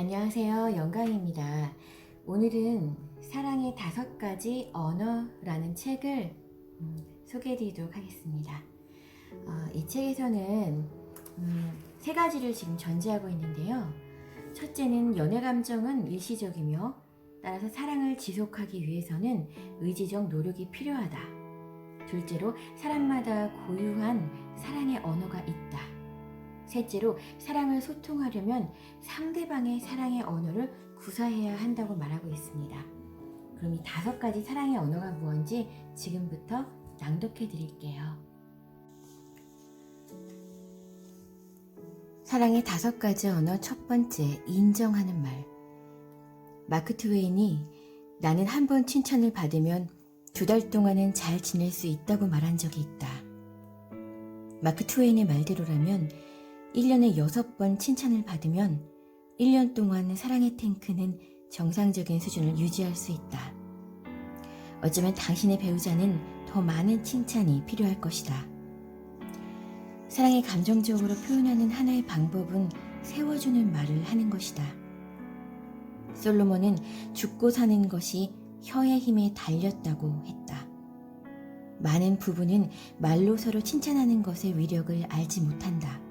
안녕하세요. 영광입니다. 오늘은 사랑의 5가지 언어라는 책을 소개해 드리도록 하겠습니다. 이 책에서는 3가지를 지금 전제하고 있는데요. 첫째는 연애 감정은 일시적이며 따라서 사랑을 지속하기 위해서는 의지적 노력이 필요하다. 둘째로 사람마다 고유한 사랑의 언어가 있다. 셋째로 사랑을 소통하려면 상대방의 사랑의 언어를 구사해야 한다고 말하고 있습니다. 그럼 이 5가지 사랑의 언어가 무엇인지 지금부터 낭독해 드릴게요. 사랑의 5가지 언어 첫 번째, 인정하는 말. 마크 트웨인이 나는 한 번 칭찬을 받으면 2달 동안은 잘 지낼 수 있다고 말한 적이 있다. 마크 트웨인의 말대로라면 1년에 6번 칭찬을 받으면 1년 동안 사랑의 탱크는 정상적인 수준을 유지할 수 있다. 어쩌면 당신의 배우자는 더 많은 칭찬이 필요할 것이다. 사랑을 감정적으로 표현하는 하나의 방법은 세워주는 말을 하는 것이다. 솔로몬은 죽고 사는 것이 혀의 힘에 달렸다고 했다. 많은 부부는 말로 서로 칭찬하는 것의 위력을 알지 못한다.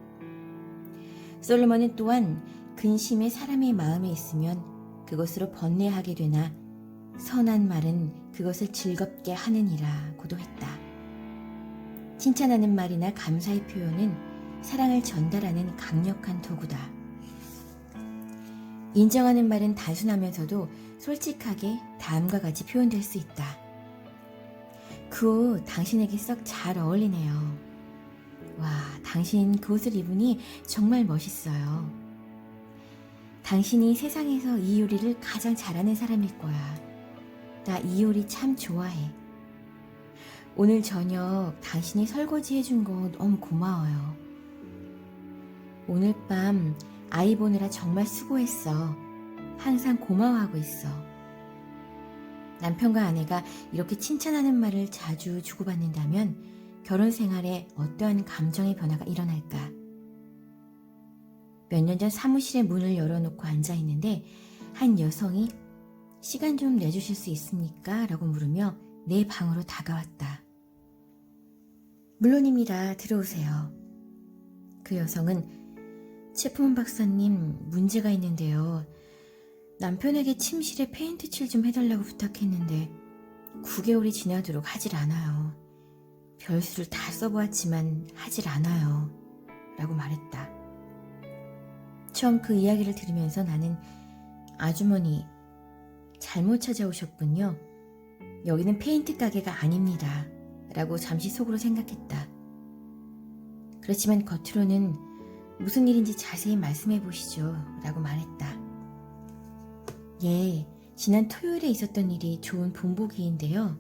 솔로몬은 또한 근심에 사람의 마음에 있으면 그것으로 번뇌하게 되나 선한 말은 그것을 즐겁게 하느니라 고도 했다. 칭찬하는 말이나 감사의 표현은 사랑을 전달하는 강력한 도구다. 인정하는 말은 단순하면서도 솔직하게 다음과 같이 표현될 수 있다. 그 옷 당신에게 썩 잘 어울리네요. 와, 당신 그 옷을 입으니 정말 멋있어요. 당신이 세상에서 이 요리를 가장 잘하는 사람일 거야. 나 이 요리 참 좋아해. 오늘 저녁 당신이 설거지 해준 거 너무 고마워요. 오늘 밤 아이 보느라 정말 수고했어. 항상 고마워하고 있어. 남편과 아내가 이렇게 칭찬하는 말을 자주 주고받는다면 결혼 생활에 어떠한 감정의 변화가 일어날까? 몇 년 전 사무실의 문을 열어놓고 앉아있는데 한 여성이 시간 좀 내주실 수 있습니까? 라고 물으며 내 방으로 다가왔다. 물론입니다. 들어오세요. 그 여성은 체프먼 박사님, 문제가 있는데요. 남편에게 침실에 페인트 칠 좀 해달라고 부탁했는데 9개월이 지나도록 하질 않아요. 별수를 다 써보았지만 하질 않아요. 라고 말했다. 처음 그 이야기를 들으면서 나는 아주머니, 잘못 찾아오셨군요. 여기는 페인트 가게가 아닙니다. 라고 잠시 속으로 생각했다. 그렇지만 겉으로는 무슨 일인지 자세히 말씀해 보시죠. 라고 말했다. 예, 지난 토요일에 있었던 일이 좋은 본보기인데요.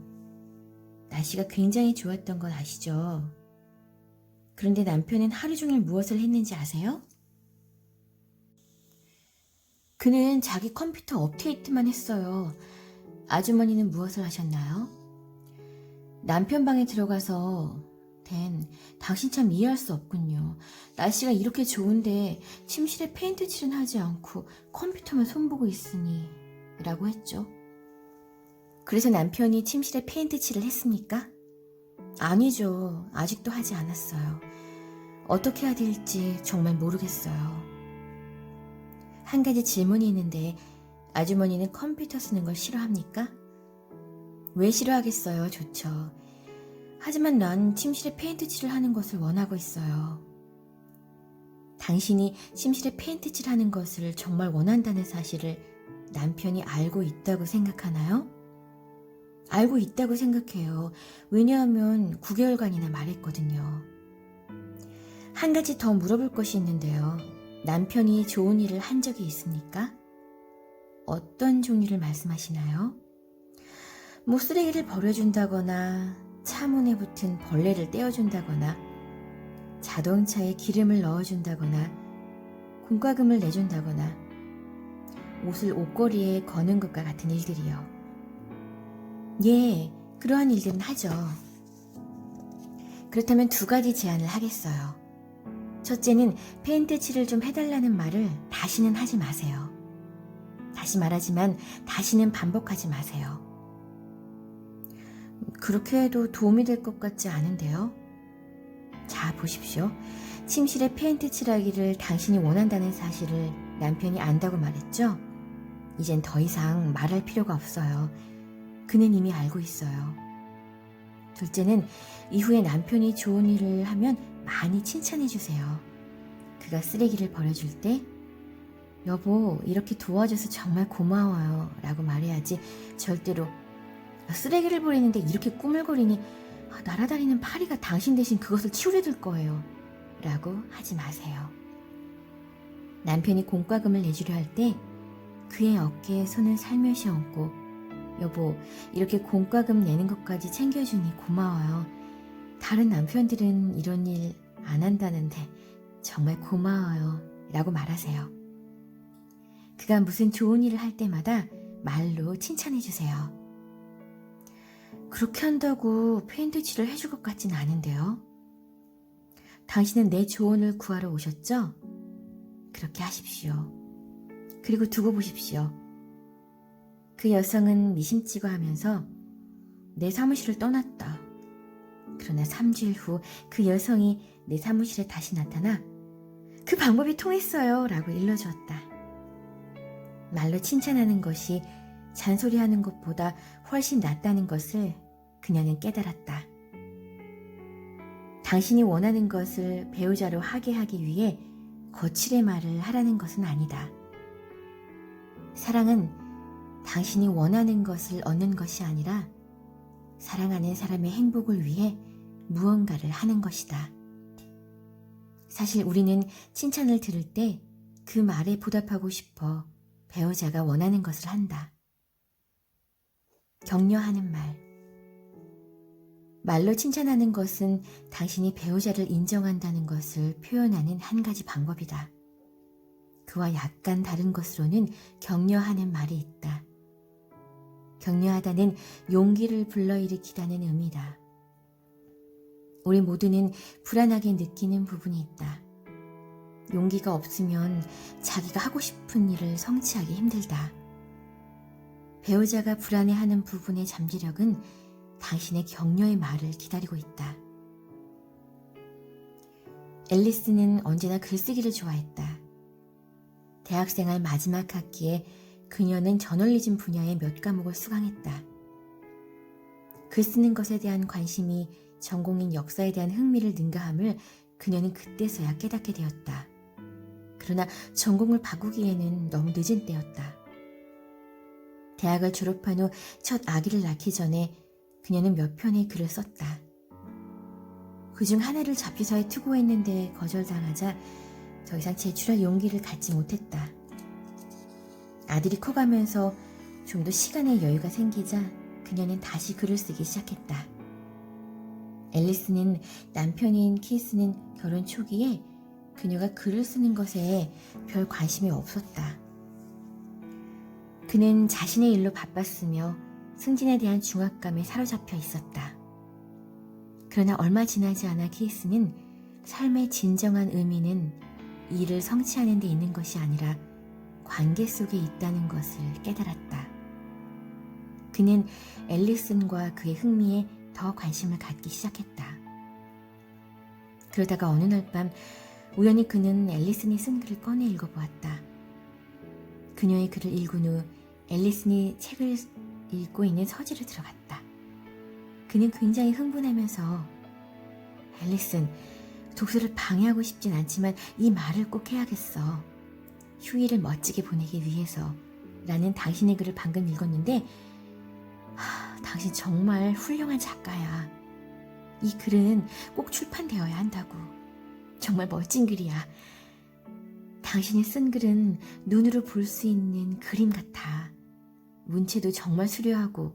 날씨가 굉장히 좋았던 건 아시죠? 그런데 남편은 하루 종일 무엇을 했는지 아세요? 그는 자기 컴퓨터 업데이트만 했어요. 아주머니는 무엇을 하셨나요? 남편 방에 들어가서 당신 참 이해할 수 없군요. 날씨가 이렇게 좋은데 침실에 페인트 칠은 하지 않고 컴퓨터만 손보고 있으니 라고 했죠. 그래서 남편이 침실에 페인트 칠을 했습니까? 아니죠. 아직도 하지 않았어요. 어떻게 해야 될지 정말 모르겠어요. 한 가지 질문이 있는데 아주머니는 컴퓨터 쓰는 걸 싫어합니까? 왜 싫어하겠어요? 좋죠. 하지만 난 침실에 페인트 칠을 하는 것을 원하고 있어요. 당신이 침실에 페인트 칠하는 것을 정말 원한다는 사실을 남편이 알고 있다고 생각하나요? 알고 있다고 생각해요. 왜냐하면 9개월간이나 말했거든요. 한 가지 더 물어볼 것이 있는데요. 남편이 좋은 일을 한 적이 있습니까? 어떤 종류를 말씀하시나요? 쓰레기를 버려준다거나 차 문에 붙은 벌레를 떼어준다거나 자동차에 기름을 넣어준다거나 공과금을 내준다거나 옷을 옷걸이에 거는 것과 같은 일들이요. 예, 그러한 일들은 하죠. 그렇다면 2가지 제안을 하겠어요. 첫째는 페인트 칠을 좀 해달라는 말을 다시는 하지 마세요. 다시 말하지만 다시는 반복하지 마세요. 그렇게 해도 도움이 될 것 같지 않은데요. 자, 보십시오. 침실에 페인트 칠하기를 당신이 원한다는 사실을 남편이 안다고 말했죠? 이젠 더 이상 말할 필요가 없어요. 그는 이미 알고 있어요. 둘째는 이후에 남편이 좋은 일을 하면 많이 칭찬해 주세요. 그가 쓰레기를 버려줄 때 여보, 이렇게 도와줘서 정말 고마워요 라고 말해야지 절대로 쓰레기를 버리는데 이렇게 꾸물거리니 날아다니는 파리가 당신 대신 그것을 치우려 들 거예요 라고 하지 마세요. 남편이 공과금을 내주려 할 때 그의 어깨에 손을 살며시 얹고 여보, 이렇게 공과금 내는 것까지 챙겨주니 고마워요. 다른 남편들은 이런 일 안 한다는데 정말 고마워요 라고 말하세요. 그가 무슨 좋은 일을 할 때마다 말로 칭찬해 주세요. 그렇게 한다고 페인트 칠을 해줄 것 같진 않은데요. 당신은 내 조언을 구하러 오셨죠? 그렇게 하십시오. 그리고 두고 보십시오. 그 여성은 미심쩍어 하면서 내 사무실을 떠났다. 그러나 3주일 후 그 여성이 내 사무실에 다시 나타나 그 방법이 통했어요 라고 일러주었다. 말로 칭찬하는 것이 잔소리하는 것보다 훨씬 낫다는 것을 그녀는 깨달았다. 당신이 원하는 것을 배우자로 하게 하기 위해 거칠의 말을 하라는 것은 아니다. 사랑은 당신이 원하는 것을 얻는 것이 아니라 사랑하는 사람의 행복을 위해 무언가를 하는 것이다. 사실 우리는 칭찬을 들을 때 그 말에 보답하고 싶어 배우자가 원하는 것을 한다. 격려하는 말. 말로 칭찬하는 것은 당신이 배우자를 인정한다는 것을 표현하는 한 가지 방법이다. 그와 약간 다른 것으로는 격려하는 말이 있다. 격려하다는 용기를 불러일으키다는 의미다. 우리 모두는 불안하게 느끼는 부분이 있다. 용기가 없으면 자기가 하고 싶은 일을 성취하기 힘들다. 배우자가 불안해하는 부분의 잠재력은 당신의 격려의 말을 기다리고 있다. 앨리스는 언제나 글쓰기를 좋아했다. 대학생활 마지막 학기에 그녀는 저널리즘 분야의 몇 과목을 수강했다. 글 쓰는 것에 대한 관심이 전공인 역사에 대한 흥미를 능가함을 그녀는 그때서야 깨닫게 되었다. 그러나 전공을 바꾸기에는 너무 늦은 때였다. 대학을 졸업한 후 첫 아기를 낳기 전에 그녀는 몇 편의 글을 썼다. 그중 하나를 잡지사에 투고했는데 거절당하자 더 이상 제출할 용기를 갖지 못했다. 아들이 커가면서 좀 더 시간의 여유가 생기자 그녀는 다시 글을 쓰기 시작했다. 앨리스는 남편인 키스는 결혼 초기에 그녀가 글을 쓰는 것에 별 관심이 없었다. 그는 자신의 일로 바빴으며 승진에 대한 중압감에 사로잡혀 있었다. 그러나 얼마 지나지 않아 키스는 삶의 진정한 의미는 일을 성취하는 데 있는 것이 아니라 관계 속에 있다는 것을 깨달았다. 그는 앨리슨과 그의 흥미에 더 관심을 갖기 시작했다. 그러다가 어느 날 밤 우연히 그는 앨리슨이 쓴 글을 꺼내 읽어보았다. 그녀의 글을 읽은 후 앨리슨이 책을 읽고 있는 서재로 들어갔다. 그는 굉장히 흥분하면서 앨리슨, 독서를 방해하고 싶진 않지만 이 말을 꼭 해야겠어. 휴일을 멋지게 보내기 위해서 라는 당신의 글을 방금 읽었는데 당신 정말 훌륭한 작가야. 이 글은 꼭 출판되어야 한다고. 정말 멋진 글이야. 당신이 쓴 글은 눈으로 볼 수 있는 그림 같아. 문체도 정말 수려하고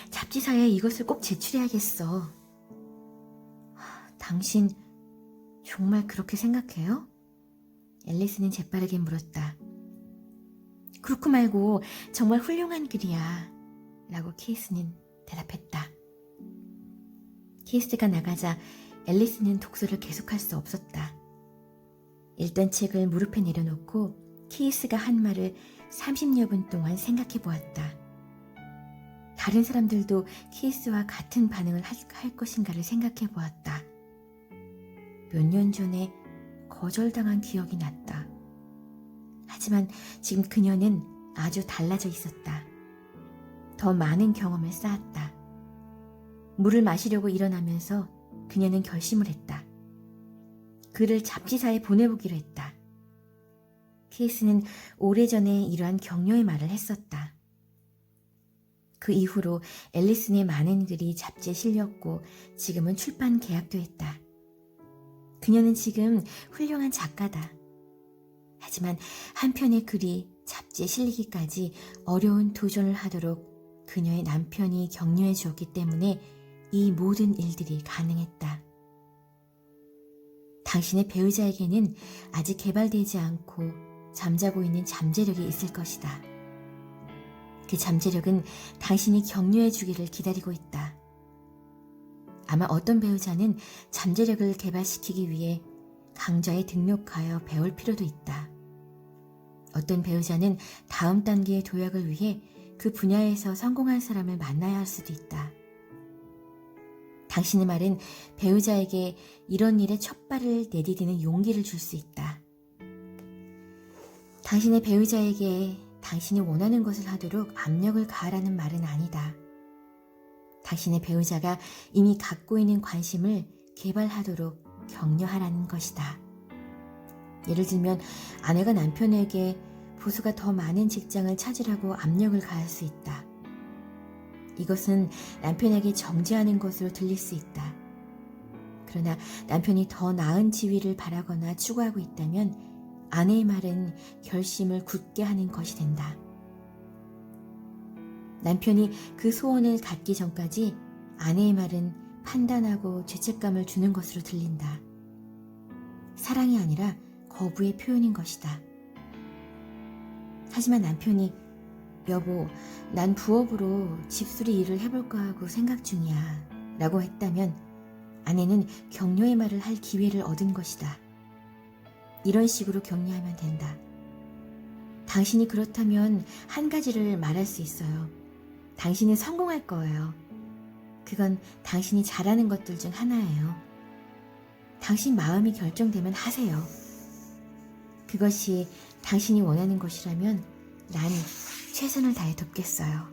잡지사에 이것을 꼭 제출해야겠어. 당신 정말 그렇게 생각해요? 앨리스는 재빠르게 물었다. 그렇고 말고 정말 훌륭한 글이야 라고 케이스는 대답했다. 케이스가 나가자 앨리스는 독서를 계속할 수 없었다. 읽던 책을 무릎에 내려놓고 키스가 한 말을 30여 분 동안 생각해 보았다. 다른 사람들도 키스와 같은 반응을 할 것인가를 생각해 보았다. 몇 년 전에 거절당한 기억이 났다. 하지만 지금 그녀는 아주 달라져 있었다. 더 많은 경험을 쌓았다. 물을 마시려고 일어나면서 그녀는 결심을 했다. 그를 잡지사에 보내보기로 했다. 케이스는 오래전에 이러한 격려의 말을 했었다. 그 이후로 앨리슨의 많은 글이 잡지에 실렸고 지금은 출판 계약도 했다. 그녀는 지금 훌륭한 작가다. 하지만 한 편의 글이 잡지에 실리기까지 어려운 도전을 하도록 그녀의 남편이 격려해 주었기 때문에 이 모든 일들이 가능했다. 당신의 배우자에게는 아직 개발되지 않고 잠자고 있는 잠재력이 있을 것이다. 그 잠재력은 당신이 격려해 주기를 기다리고 있다. 아마 어떤 배우자는 잠재력을 개발시키기 위해 강좌에 등록하여 배울 필요도 있다. 어떤 배우자는 다음 단계의 도약을 위해 그 분야에서 성공한 사람을 만나야 할 수도 있다. 당신의 말은 배우자에게 이런 일에 첫 발을 내디디는 용기를 줄 수 있다. 당신의 배우자에게 당신이 원하는 것을 하도록 압력을 가하라는 말은 아니다. 당신의 배우자가 이미 갖고 있는 관심을 개발하도록 격려하라는 것이다. 예를 들면 아내가 남편에게 부수가 더 많은 직장을 찾으라고 압력을 가할 수 있다. 이것은 남편에게 정죄하는 것으로 들릴 수 있다. 그러나 남편이 더 나은 지위를 바라거나 추구하고 있다면 아내의 말은 결심을 굳게 하는 것이 된다. 남편이 그 소원을 갖기 전까지 아내의 말은 판단하고 죄책감을 주는 것으로 들린다. 사랑이 아니라 거부의 표현인 것이다. 하지만 남편이 여보, 난 부업으로 집수리 일을 해볼까 하고 생각 중이야 라고 했다면 아내는 격려의 말을 할 기회를 얻은 것이다. 이런 식으로 격려하면 된다. 당신이 그렇다면 한 가지를 말할 수 있어요. 당신은 성공할 거예요. 그건 당신이 잘하는 것들 중 하나예요. 당신 마음이 결정되면 하세요. 그것이 당신이 원하는 것이라면 난 최선을 다해 돕겠어요.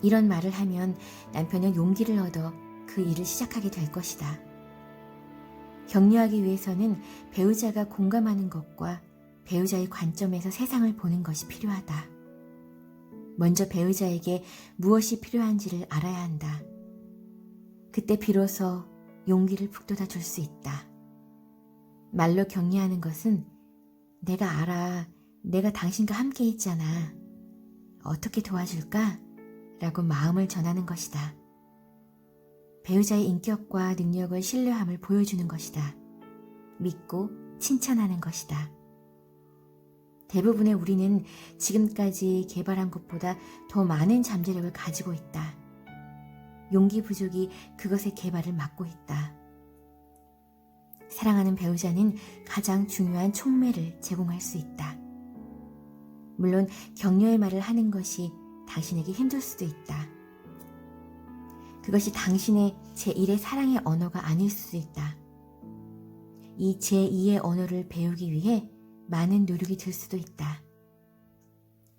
이런 말을 하면 남편은 용기를 얻어 그 일을 시작하게 될 것이다. 격려하기 위해서는 배우자가 공감하는 것과 배우자의 관점에서 세상을 보는 것이 필요하다. 먼저 배우자에게 무엇이 필요한지를 알아야 한다. 그때 비로소 용기를 북돋아 줄 수 있다. 말로 격려하는 것은 내가 알아, 내가 당신과 함께 있잖아. 어떻게 도와줄까? 라고 마음을 전하는 것이다. 배우자의 인격과 능력을 신뢰함을 보여주는 것이다. 믿고 칭찬하는 것이다. 대부분의 우리는 지금까지 개발한 것보다 더 많은 잠재력을 가지고 있다. 용기 부족이 그것의 개발을 막고 있다. 사랑하는 배우자는 가장 중요한 촉매를 제공할 수 있다. 물론 격려의 말을 하는 것이 당신에게 힘들 수도 있다. 그것이 당신의 제1의 사랑의 언어가 아닐 수도 있다. 이 제2의 언어를 배우기 위해 많은 노력이 들 수도 있다.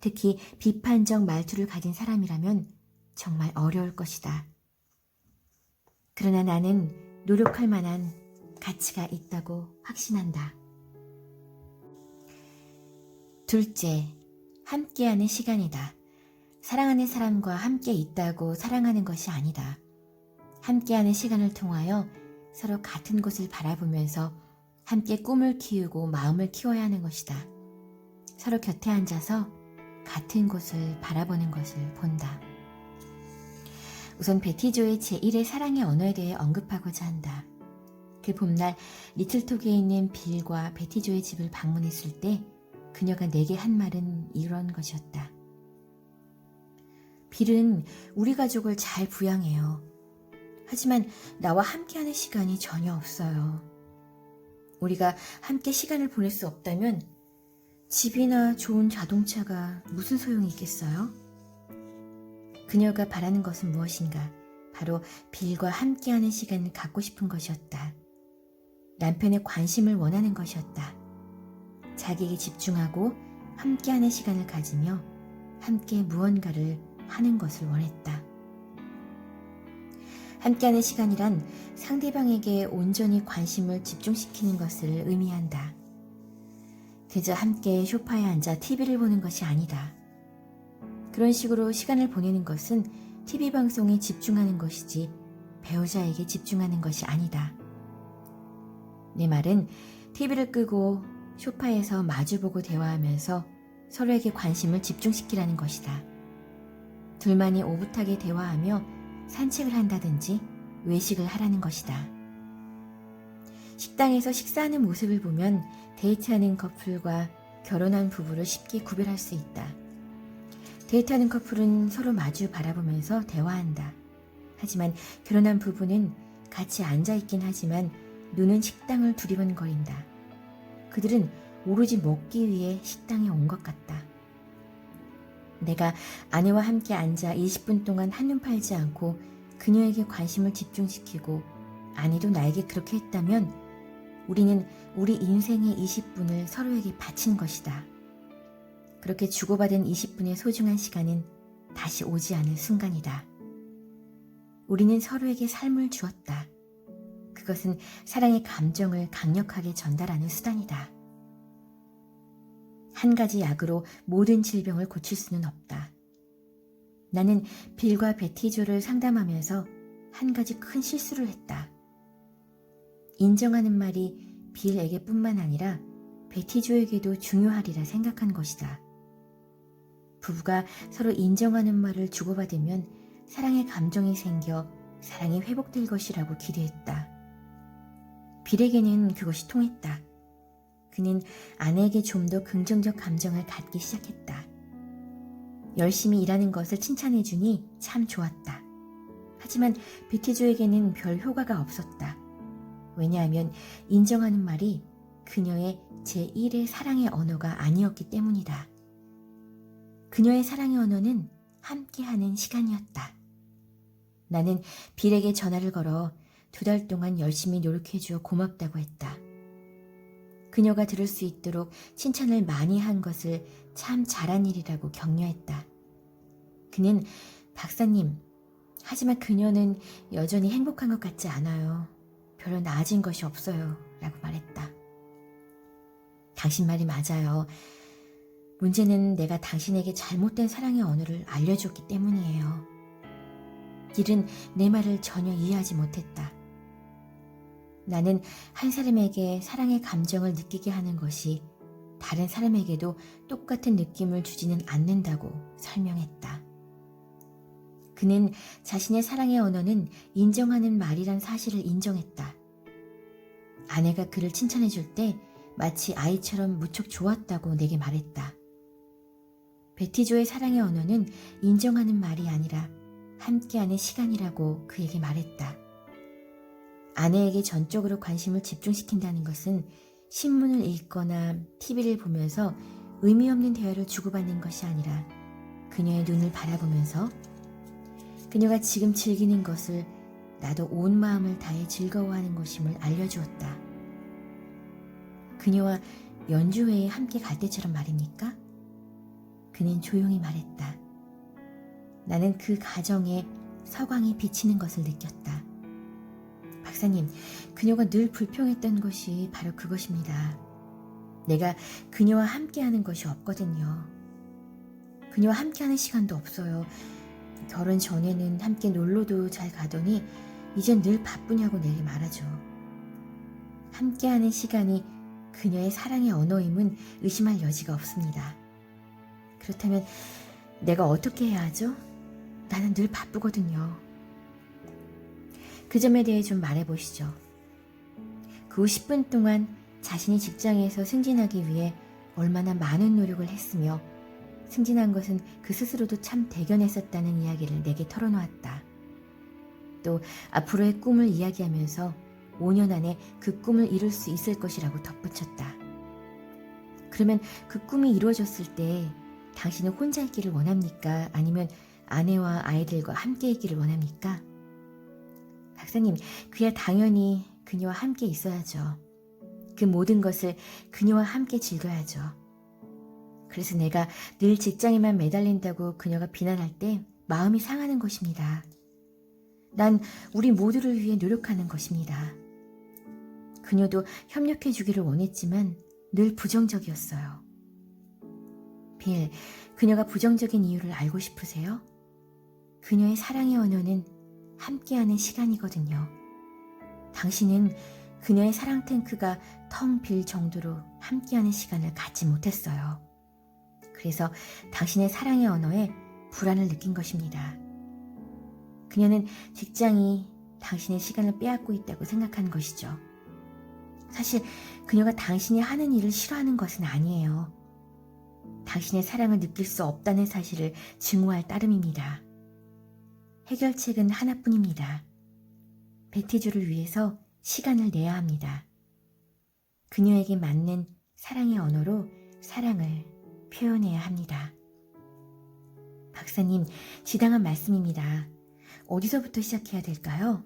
특히 비판적 말투를 가진 사람이라면 정말 어려울 것이다. 그러나 나는 노력할 만한 가치가 있다고 확신한다. 둘째, 함께하는 시간이다. 사랑하는 사람과 함께 있다고 사랑하는 것이 아니다. 함께하는 시간을 통하여 서로 같은 곳을 바라보면서 함께 꿈을 키우고 마음을 키워야 하는 것이다. 서로 곁에 앉아서 같은 곳을 바라보는 것을 본다. 우선 베티조의 제1의 사랑의 언어에 대해 언급하고자 한다. 그 봄날 리틀톡에 있는 빌과 베티조의 집을 방문했을 때 그녀가 내게 한 말은 이런 것이었다. 빌은 우리 가족을 잘 부양해요. 하지만 나와 함께하는 시간이 전혀 없어요. 우리가 함께 시간을 보낼 수 없다면 집이나 좋은 자동차가 무슨 소용이 있겠어요? 그녀가 바라는 것은 무엇인가? 바로 빌과 함께하는 시간을 갖고 싶은 것이었다. 남편의 관심을 원하는 것이었다. 자기에게 집중하고 함께하는 시간을 가지며 함께 무언가를 하는 것을 원했다. 함께하는 시간이란 상대방에게 온전히 관심을 집중시키는 것을 의미한다. 그저 함께 소파에 앉아 TV를 보는 것이 아니다. 그런 식으로 시간을 보내는 것은 TV 방송에 집중하는 것이지 배우자에게 집중하는 것이 아니다. 내 말은 TV를 끄고 소파에서 마주보고 대화하면서 서로에게 관심을 집중시키라는 것이다. 둘만이 오붓하게 대화하며 산책을 한다든지 외식을 하라는 것이다. 식당에서 식사하는 모습을 보면 데이트하는 커플과 결혼한 부부를 쉽게 구별할 수 있다. 데이트하는 커플은 서로 마주 바라보면서 대화한다. 하지만 결혼한 부부는 같이 앉아있긴 하지만 눈은 식당을 두리번거린다. 그들은 오로지 먹기 위해 식당에 온 것 같다. 내가 아내와 함께 앉아 20분 동안 한눈 팔지 않고 그녀에게 관심을 집중시키고 아내도 나에게 그렇게 했다면 우리는 우리 인생의 20분을 서로에게 바친 것이다. 그렇게 주고받은 20분의 소중한 시간은 다시 오지 않을 순간이다. 우리는 서로에게 삶을 주었다. 그것은 사랑의 감정을 강력하게 전달하는 수단이다. 한 가지 약으로 모든 질병을 고칠 수는 없다. 나는 빌과 베티조를 상담하면서 한 가지 큰 실수를 했다. 인정하는 말이 빌에게뿐만 아니라 베티조에게도 중요하리라 생각한 것이다. 부부가 서로 인정하는 말을 주고받으면 사랑의 감정이 생겨 사랑이 회복될 것이라고 기대했다. 빌에게는 그것이 통했다. 그는 아내에게 좀 더 긍정적 감정을 갖기 시작했다. 열심히 일하는 것을 칭찬해주니 참 좋았다. 하지만 베티조에게는 별 효과가 없었다. 왜냐하면 인정하는 말이 그녀의 제1의 사랑의 언어가 아니었기 때문이다. 그녀의 사랑의 언어는 함께하는 시간이었다. 나는 빌에게 전화를 걸어 2달 동안 열심히 노력해주어 고맙다고 했다. 그녀가 들을 수 있도록 칭찬을 많이 한 것을 참 잘한 일이라고 격려했다. 그는 박사님, 하지만 그녀는 여전히 행복한 것 같지 않아요. 별로 나아진 것이 없어요. 라고 말했다. 당신 말이 맞아요. 문제는 내가 당신에게 잘못된 사랑의 언어를 알려줬기 때문이에요. 길은 내 말을 전혀 이해하지 못했다. 나는 한 사람에게 사랑의 감정을 느끼게 하는 것이 다른 사람에게도 똑같은 느낌을 주지는 않는다고 설명했다. 그는 자신의 사랑의 언어는 인정하는 말이란 사실을 인정했다. 아내가 그를 칭찬해 줄 때 마치 아이처럼 무척 좋았다고 내게 말했다. 베티조의 사랑의 언어는 인정하는 말이 아니라 함께하는 시간이라고 그에게 말했다. 아내에게 전적으로 관심을 집중시킨다는 것은 신문을 읽거나 TV를 보면서 의미 없는 대화를 주고받는 것이 아니라 그녀의 눈을 바라보면서 그녀가 지금 즐기는 것을 나도 온 마음을 다해 즐거워하는 것임을 알려주었다. 그녀와 연주회에 함께 갈 때처럼 말입니까? 그는 조용히 말했다. 나는 그 가정에 서광이 비치는 것을 느꼈다. 박사님, 그녀가 늘 불평했던 것이 바로 그것입니다. 내가 그녀와 함께하는 것이 없거든요. 그녀와 함께하는 시간도 없어요. 결혼 전에는 함께 놀러도 잘 가더니 이젠 늘 바쁘냐고 내게 말하죠. 함께하는 시간이 그녀의 사랑의 언어임은 의심할 여지가 없습니다. 그렇다면 내가 어떻게 해야 하죠? 나는 늘 바쁘거든요. 그 점에 대해 좀 말해보시죠. 그 후 10분 동안 자신이 직장에서 승진하기 위해 얼마나 많은 노력을 했으며 승진한 것은 그 스스로도 참 대견했었다는 이야기를 내게 털어놓았다. 또 앞으로의 꿈을 이야기하면서 5년 안에 그 꿈을 이룰 수 있을 것이라고 덧붙였다. 그러면 그 꿈이 이루어졌을 때 당신은 혼자 있기를 원합니까? 아니면 아내와 아이들과 함께 있기를 원합니까? 박사님, 그야 당연히 그녀와 함께 있어야죠. 그 모든 것을 그녀와 함께 즐겨야죠. 그래서 내가 늘 직장에만 매달린다고 그녀가 비난할 때 마음이 상하는 것입니다. 난 우리 모두를 위해 노력하는 것입니다. 그녀도 협력해 주기를 원했지만 늘 부정적이었어요. 빌, 그녀가 부정적인 이유를 알고 싶으세요? 그녀의 사랑의 언어는 함께하는 시간이거든요. 당신은 그녀의 사랑 탱크가 텅 빌 정도로 함께하는 시간을 갖지 못했어요. 그래서 당신의 사랑의 언어에 불안을 느낀 것입니다. 그녀는 직장이 당신의 시간을 빼앗고 있다고 생각하는 것이죠. 사실 그녀가 당신이 하는 일을 싫어하는 것은 아니에요. 당신의 사랑을 느낄 수 없다는 사실을 증오할 따름입니다. 해결책은 하나뿐입니다. 베티조를 위해서 시간을 내야 합니다. 그녀에게 맞는 사랑의 언어로 사랑을 표현해야 합니다. 박사님, 지당한 말씀입니다. 어디서부터 시작해야 될까요?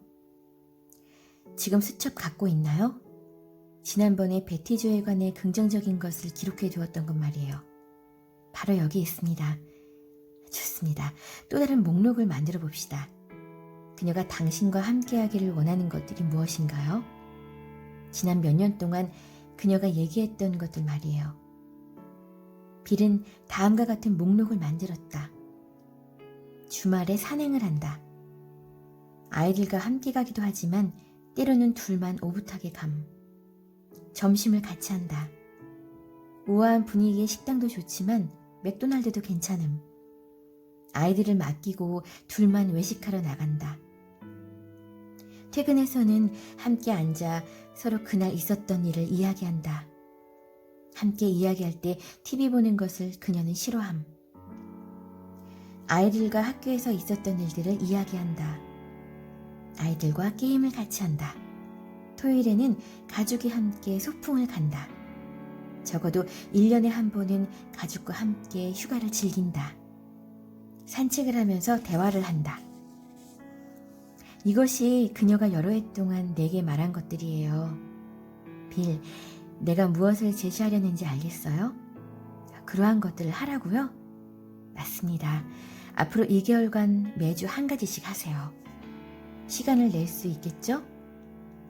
지금 수첩 갖고 있나요? 지난번에 베티조에 관해 긍정적인 것을 기록해 두었던 것 말이에요. 바로 여기 있습니다. 좋습니다. 또 다른 목록을 만들어 봅시다. 그녀가 당신과 함께하기를 원하는 것들이 무엇인가요? 지난 몇 년 동안 그녀가 얘기했던 것들 말이에요. 빌은 다음과 같은 목록을 만들었다. 주말에 산행을 한다. 아이들과 함께 가기도 하지만 때로는 둘만 오붓하게 감. 점심을 같이 한다. 우아한 분위기의 식당도 좋지만 맥도날드도 괜찮음. 아이들을 맡기고 둘만 외식하러 나간다. 퇴근해서는 함께 앉아 서로 그날 있었던 일을 이야기한다. 함께 이야기할 때 TV 보는 것을 그녀는 싫어함. 아이들과 학교에서 있었던 일들을 이야기한다. 아이들과 게임을 같이 한다. 토요일에는 가족이 함께 소풍을 간다. 적어도 1년에 한 번은 가족과 함께 휴가를 즐긴다. 산책을 하면서 대화를 한다. 이것이 그녀가 여러 해 동안 내게 말한 것들이에요. 빌, 내가 무엇을 제시하려는지 알겠어요? 그러한 것들을 하라고요? 맞습니다. 앞으로 2개월간 매주 한 가지씩 하세요. 시간을 낼 수 있겠죠?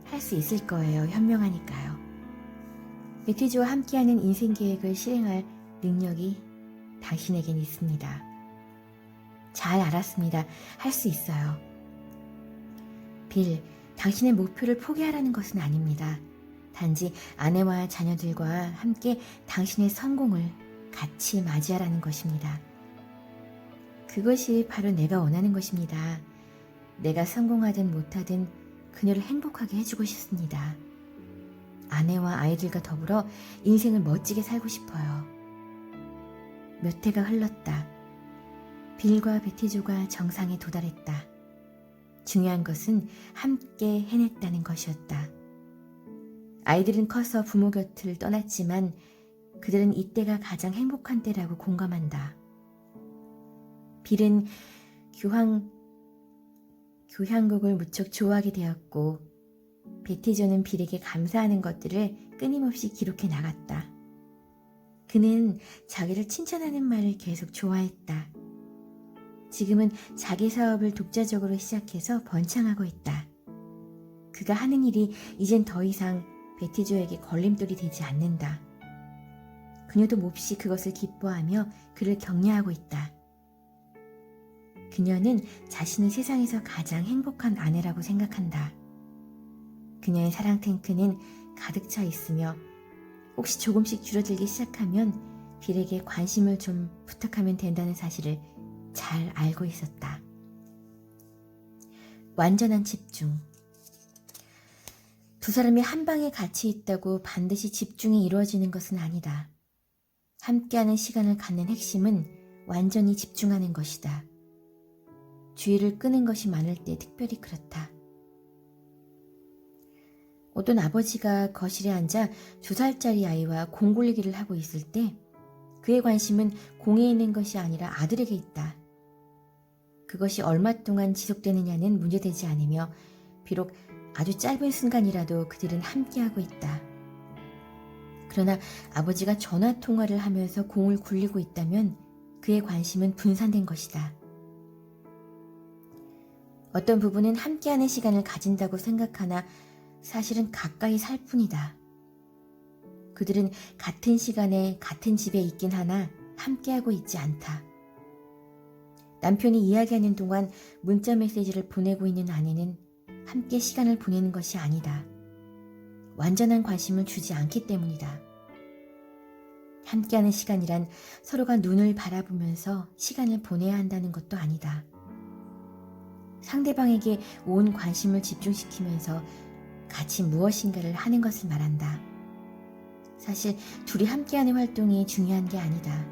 할 수 있을 거예요. 현명하니까요. 베티조와 함께하는 인생 계획을 실행할 능력이 당신에겐 있습니다. 잘 알았습니다. 할 수 있어요. 빌, 당신의 목표를 포기하라는 것은 아닙니다. 단지 아내와 자녀들과 함께 당신의 성공을 같이 맞이하라는 것입니다. 그것이 바로 내가 원하는 것입니다. 내가 성공하든 못하든 그녀를 행복하게 해주고 싶습니다. 아내와 아이들과 더불어 인생을 멋지게 살고 싶어요. 몇 해가 흘렀다. 빌과 베티조가 정상에 도달했다. 중요한 것은 함께 해냈다는 것이었다. 아이들은 커서 부모 곁을 떠났지만 그들은 이때가 가장 행복한 때라고 공감한다. 빌은 교향곡을 무척 좋아하게 되었고 베티조는 빌에게 감사하는 것들을 끊임없이 기록해 나갔다. 그는 자기를 칭찬하는 말을 계속 좋아했다. 지금은 자기 사업을 독자적으로 시작해서 번창하고 있다. 그가 하는 일이 이젠 더 이상 베티조에게 걸림돌이 되지 않는다. 그녀도 몹시 그것을 기뻐하며 그를 격려하고 있다. 그녀는 자신이 세상에서 가장 행복한 아내라고 생각한다. 그녀의 사랑 탱크는 가득 차 있으며 혹시 조금씩 줄어들기 시작하면 빌에게 관심을 좀 부탁하면 된다는 사실을 잘 알고 있었다. 완전한 집중. 두 사람이 한 방에 같이 있다고 반드시 집중이 이루어지는 것은 아니다. 함께하는 시간을 갖는 핵심은 완전히 집중하는 것이다. 주의를 끄는 것이 많을 때 특별히 그렇다. 어떤 아버지가 거실에 앉아 2살짜리 아이와 공 굴리기를 하고 있을 때 그의 관심은 공에 있는 것이 아니라 아들에게 있다. 그것이 얼마 동안 지속되느냐는 문제되지 않으며 비록 아주 짧은 순간이라도 그들은 함께하고 있다. 그러나 아버지가 전화 통화를 하면서 공을 굴리고 있다면 그의 관심은 분산된 것이다. 어떤 부부는 함께하는 시간을 가진다고 생각하나 사실은 가까이 살 뿐이다. 그들은 같은 시간에 같은 집에 있긴 하나 함께하고 있지 않다. 남편이 이야기하는 동안 문자 메시지를 보내고 있는 아내는 함께 시간을 보내는 것이 아니다. 완전한 관심을 주지 않기 때문이다. 함께하는 시간이란 서로가 눈을 바라보면서 시간을 보내야 한다는 것도 아니다. 상대방에게 온 관심을 집중시키면서 같이 무엇인가를 하는 것을 말한다. 사실 둘이 함께하는 활동이 중요한 게 아니다.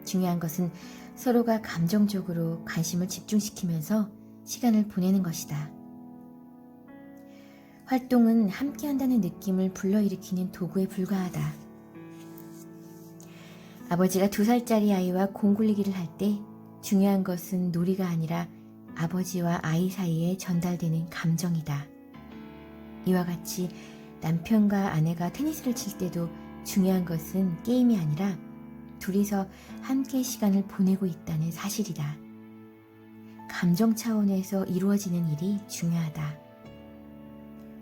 중요한 것은 서로가 감정적으로 관심을 집중시키면서 시간을 보내는 것이다. 활동은 함께한다는 느낌을 불러일으키는 도구에 불과하다. 아버지가 2살짜리 아이와 공 굴리기를 할 때 중요한 것은 놀이가 아니라 아버지와 아이 사이에 전달되는 감정이다. 이와 같이 남편과 아내가 테니스를 칠 때도 중요한 것은 게임이 아니라 둘이서 함께 시간을 보내고 있다는 사실이다. 감정 차원에서 이루어지는 일이 중요하다.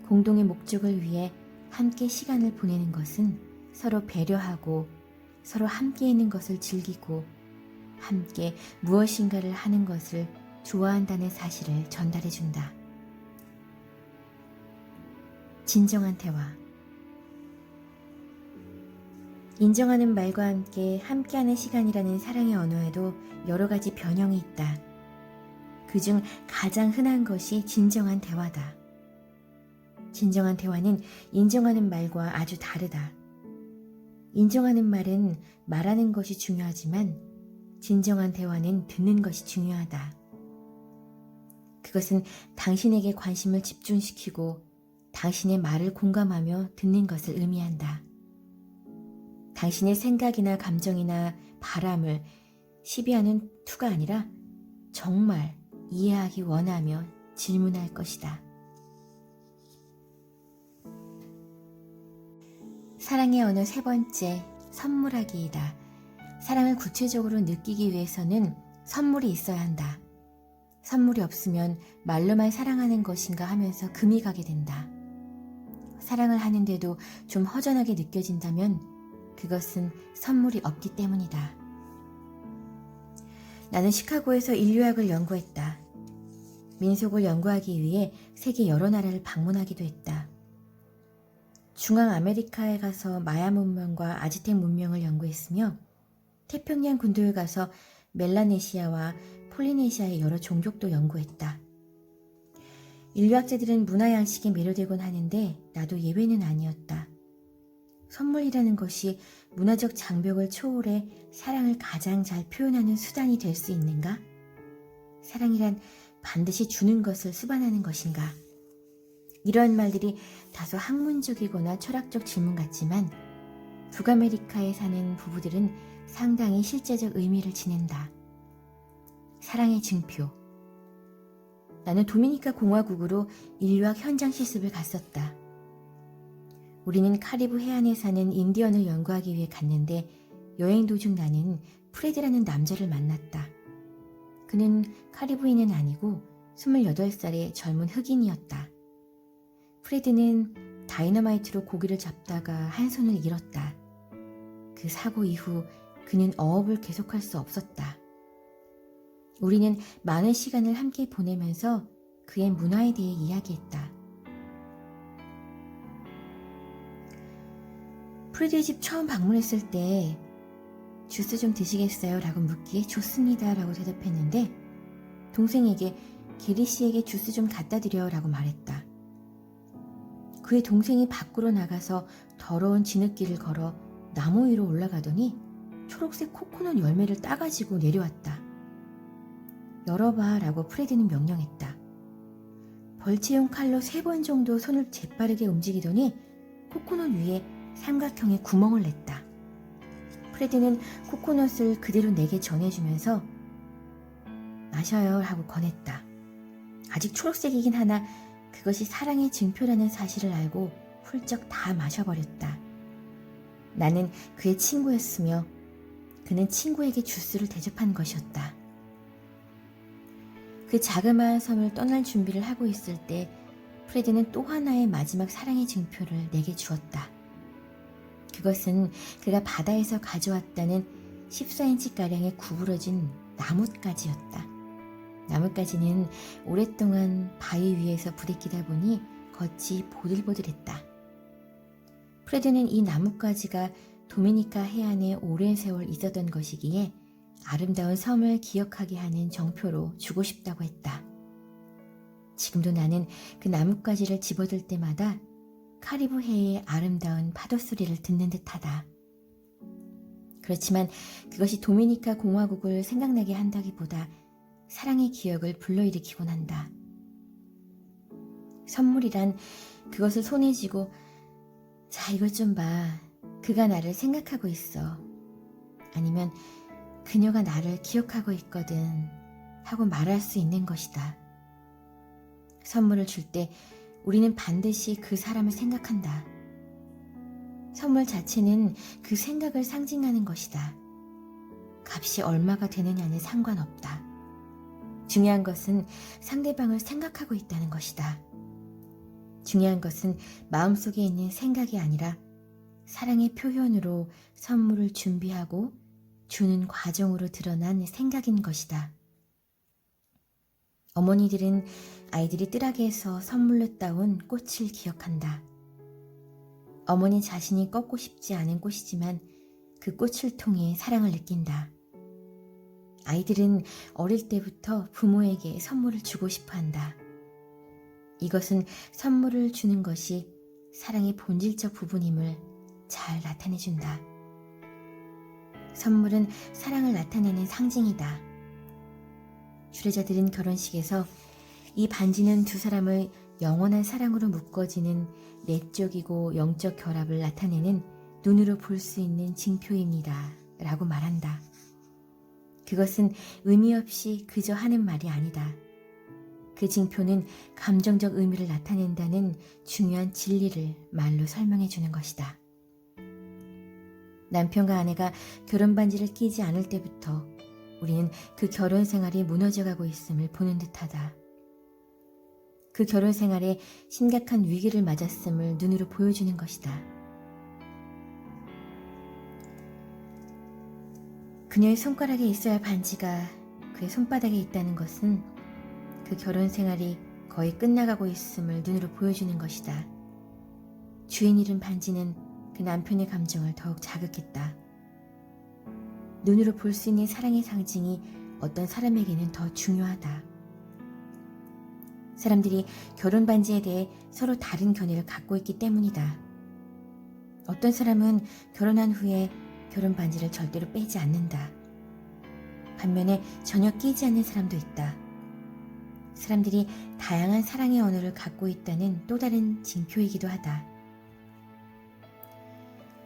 공동의 목적을 위해 함께 시간을 보내는 것은 서로 배려하고 서로 함께 있는 것을 즐기고 함께 무엇인가를 하는 것을 좋아한다는 사실을 전달해준다. 진정한 대화. 인정하는 말과 함께 함께하는 시간이라는 사랑의 언어에도 여러 가지 변형이 있다. 그중 가장 흔한 것이 진정한 대화다. 진정한 대화는 인정하는 말과 아주 다르다. 인정하는 말은 말하는 것이 중요하지만 진정한 대화는 듣는 것이 중요하다. 그것은 당신에게 관심을 집중시키고 당신의 말을 공감하며 듣는 것을 의미한다. 당신의 생각이나 감정이나 바람을 시비하는 투가 아니라 정말 이해하기 원하며 질문할 것이다. 사랑의 언어 3번째, 선물하기이다. 사랑을 구체적으로 느끼기 위해서는 선물이 있어야 한다. 선물이 없으면 말로만 사랑하는 것인가 하면서 금이 가게 된다. 사랑을 하는데도 좀 허전하게 느껴진다면 그것은 선물이 없기 때문이다. 나는 시카고에서 인류학을 연구했다. 민속을 연구하기 위해 세계 여러 나라를 방문하기도 했다. 중앙 아메리카에 가서 마야 문명과 아즈텍 문명을 연구했으며 태평양 군도에 가서 멜라네시아와 폴리네시아의 여러 종족도 연구했다. 인류학자들은 문화 양식에 매료되곤 하는데 나도 예외는 아니었다. 선물이라는 것이 문화적 장벽을 초월해 사랑을 가장 잘 표현하는 수단이 될 수 있는가? 사랑이란 반드시 주는 것을 수반하는 것인가? 이러한 말들이 다소 학문적이거나 철학적 질문 같지만 북아메리카에 사는 부부들은 상당히 실제적 의미를 지닌다. 사랑의 증표. 나는 도미니카 공화국으로 인류학 현장 실습을 갔었다. 우리는 카리브 해안에 사는 인디언을 연구하기 위해 갔는데 여행 도중 나는 프레드라는 남자를 만났다. 그는 카리브인은 아니고 28살의 젊은 흑인이었다. 프레드는 다이너마이트로 고기를 잡다가 한 손을 잃었다. 그 사고 이후 그는 어업을 계속할 수 없었다. 우리는 많은 시간을 함께 보내면서 그의 문화에 대해 이야기했다. 프레드의 집 처음 방문했을 때 주스 좀 드시겠어요? 라고 묻기에 좋습니다 라고 대답했는데 동생에게 게리 씨에게 주스 좀 갖다 드려 라고 말했다. 그의 동생이 밖으로 나가서 더러운 진흙길을 걸어 나무 위로 올라가더니 초록색 코코넛 열매를 따가지고 내려왔다. 열어봐 라고 프레드는 명령했다. 벌채용 칼로 3번 정도 손을 재빠르게 움직이더니 코코넛 위에 삼각형의 구멍을 냈다. 프레드는 코코넛을 그대로 내게 전해주면서 마셔요 하고 권했다. 아직 초록색이긴 하나 그것이 사랑의 증표라는 사실을 알고 훌쩍 다 마셔버렸다. 나는 그의 친구였으며 그는 친구에게 주스를 대접한 것이었다. 그 자그마한 섬을 떠날 준비를 하고 있을 때 프레드는 또 하나의 마지막 사랑의 증표를 내게 주었다. 그것은 그가 바다에서 가져왔다는 14인치가량의 구부러진 나뭇가지였다. 나뭇가지는 오랫동안 바위 위에서 부대끼다 보니 겉이 보들보들했다. 프레드는 이 나뭇가지가 도미니카 해안에 오랜 세월 있었던 것이기에 아름다운 섬을 기억하게 하는 정표로 주고 싶다고 했다. 지금도 나는 그 나뭇가지를 집어들 때마다 카리브 해의 아름다운 파도 소리를 듣는 듯하다. 그렇지만 그것이 도미니카 공화국을 생각나게 한다기보다 사랑의 기억을 불러일으키곤 한다. 선물이란 그것을 손에 쥐고 자 이것 좀 봐. 그가 나를 생각하고 있어. 아니면 그녀가 나를 기억하고 있거든 하고 말할 수 있는 것이다. 선물을 줄 때 우리는 반드시 그 사람을 생각한다. 선물 자체는 그 생각을 상징하는 것이다. 값이 얼마가 되느냐는 상관없다. 중요한 것은 상대방을 생각하고 있다는 것이다. 중요한 것은 마음속에 있는 생각이 아니라 사랑의 표현으로 선물을 준비하고 주는 과정으로 드러난 생각인 것이다. 어머니들은 아이들이 뜰하게에서 선물로 따온 꽃을 기억한다. 어머니 자신이 꺾고 싶지 않은 꽃이지만 그 꽃을 통해 사랑을 느낀다. 아이들은 어릴 때부터 부모에게 선물을 주고 싶어 한다. 이것은 선물을 주는 것이 사랑의 본질적 부분임을 잘 나타내준다. 선물은 사랑을 나타내는 상징이다. 주례자들은 결혼식에서 이 반지는 두 사람의 영원한 사랑으로 묶어지는 내적이고 영적 결합을 나타내는 눈으로 볼 수 있는 징표입니다. 라고 말한다. 그것은 의미 없이 그저 하는 말이 아니다. 그 징표는 감정적 의미를 나타낸다는 중요한 진리를 말로 설명해 주는 것이다. 남편과 아내가 결혼 반지를 끼지 않을 때부터 우리는 그 결혼 생활이 무너져가고 있음을 보는 듯하다. 그 결혼 생활에 심각한 위기를 맞았음을 눈으로 보여주는 것이다. 그녀의 손가락에 있어야 할 반지가 그의 손바닥에 있다는 것은 그 결혼 생활이 거의 끝나가고 있음을 눈으로 보여주는 것이다. 주인 잃은 반지는 그 남편의 감정을 더욱 자극했다. 눈으로 볼 수 있는 사랑의 상징이 어떤 사람에게는 더 중요하다. 사람들이 결혼 반지에 대해 서로 다른 견해를 갖고 있기 때문이다. 어떤 사람은 결혼한 후에 결혼 반지를 절대로 빼지 않는다. 반면에 전혀 끼지 않는 사람도 있다. 사람들이 다양한 사랑의 언어를 갖고 있다는 또 다른 징표이기도 하다.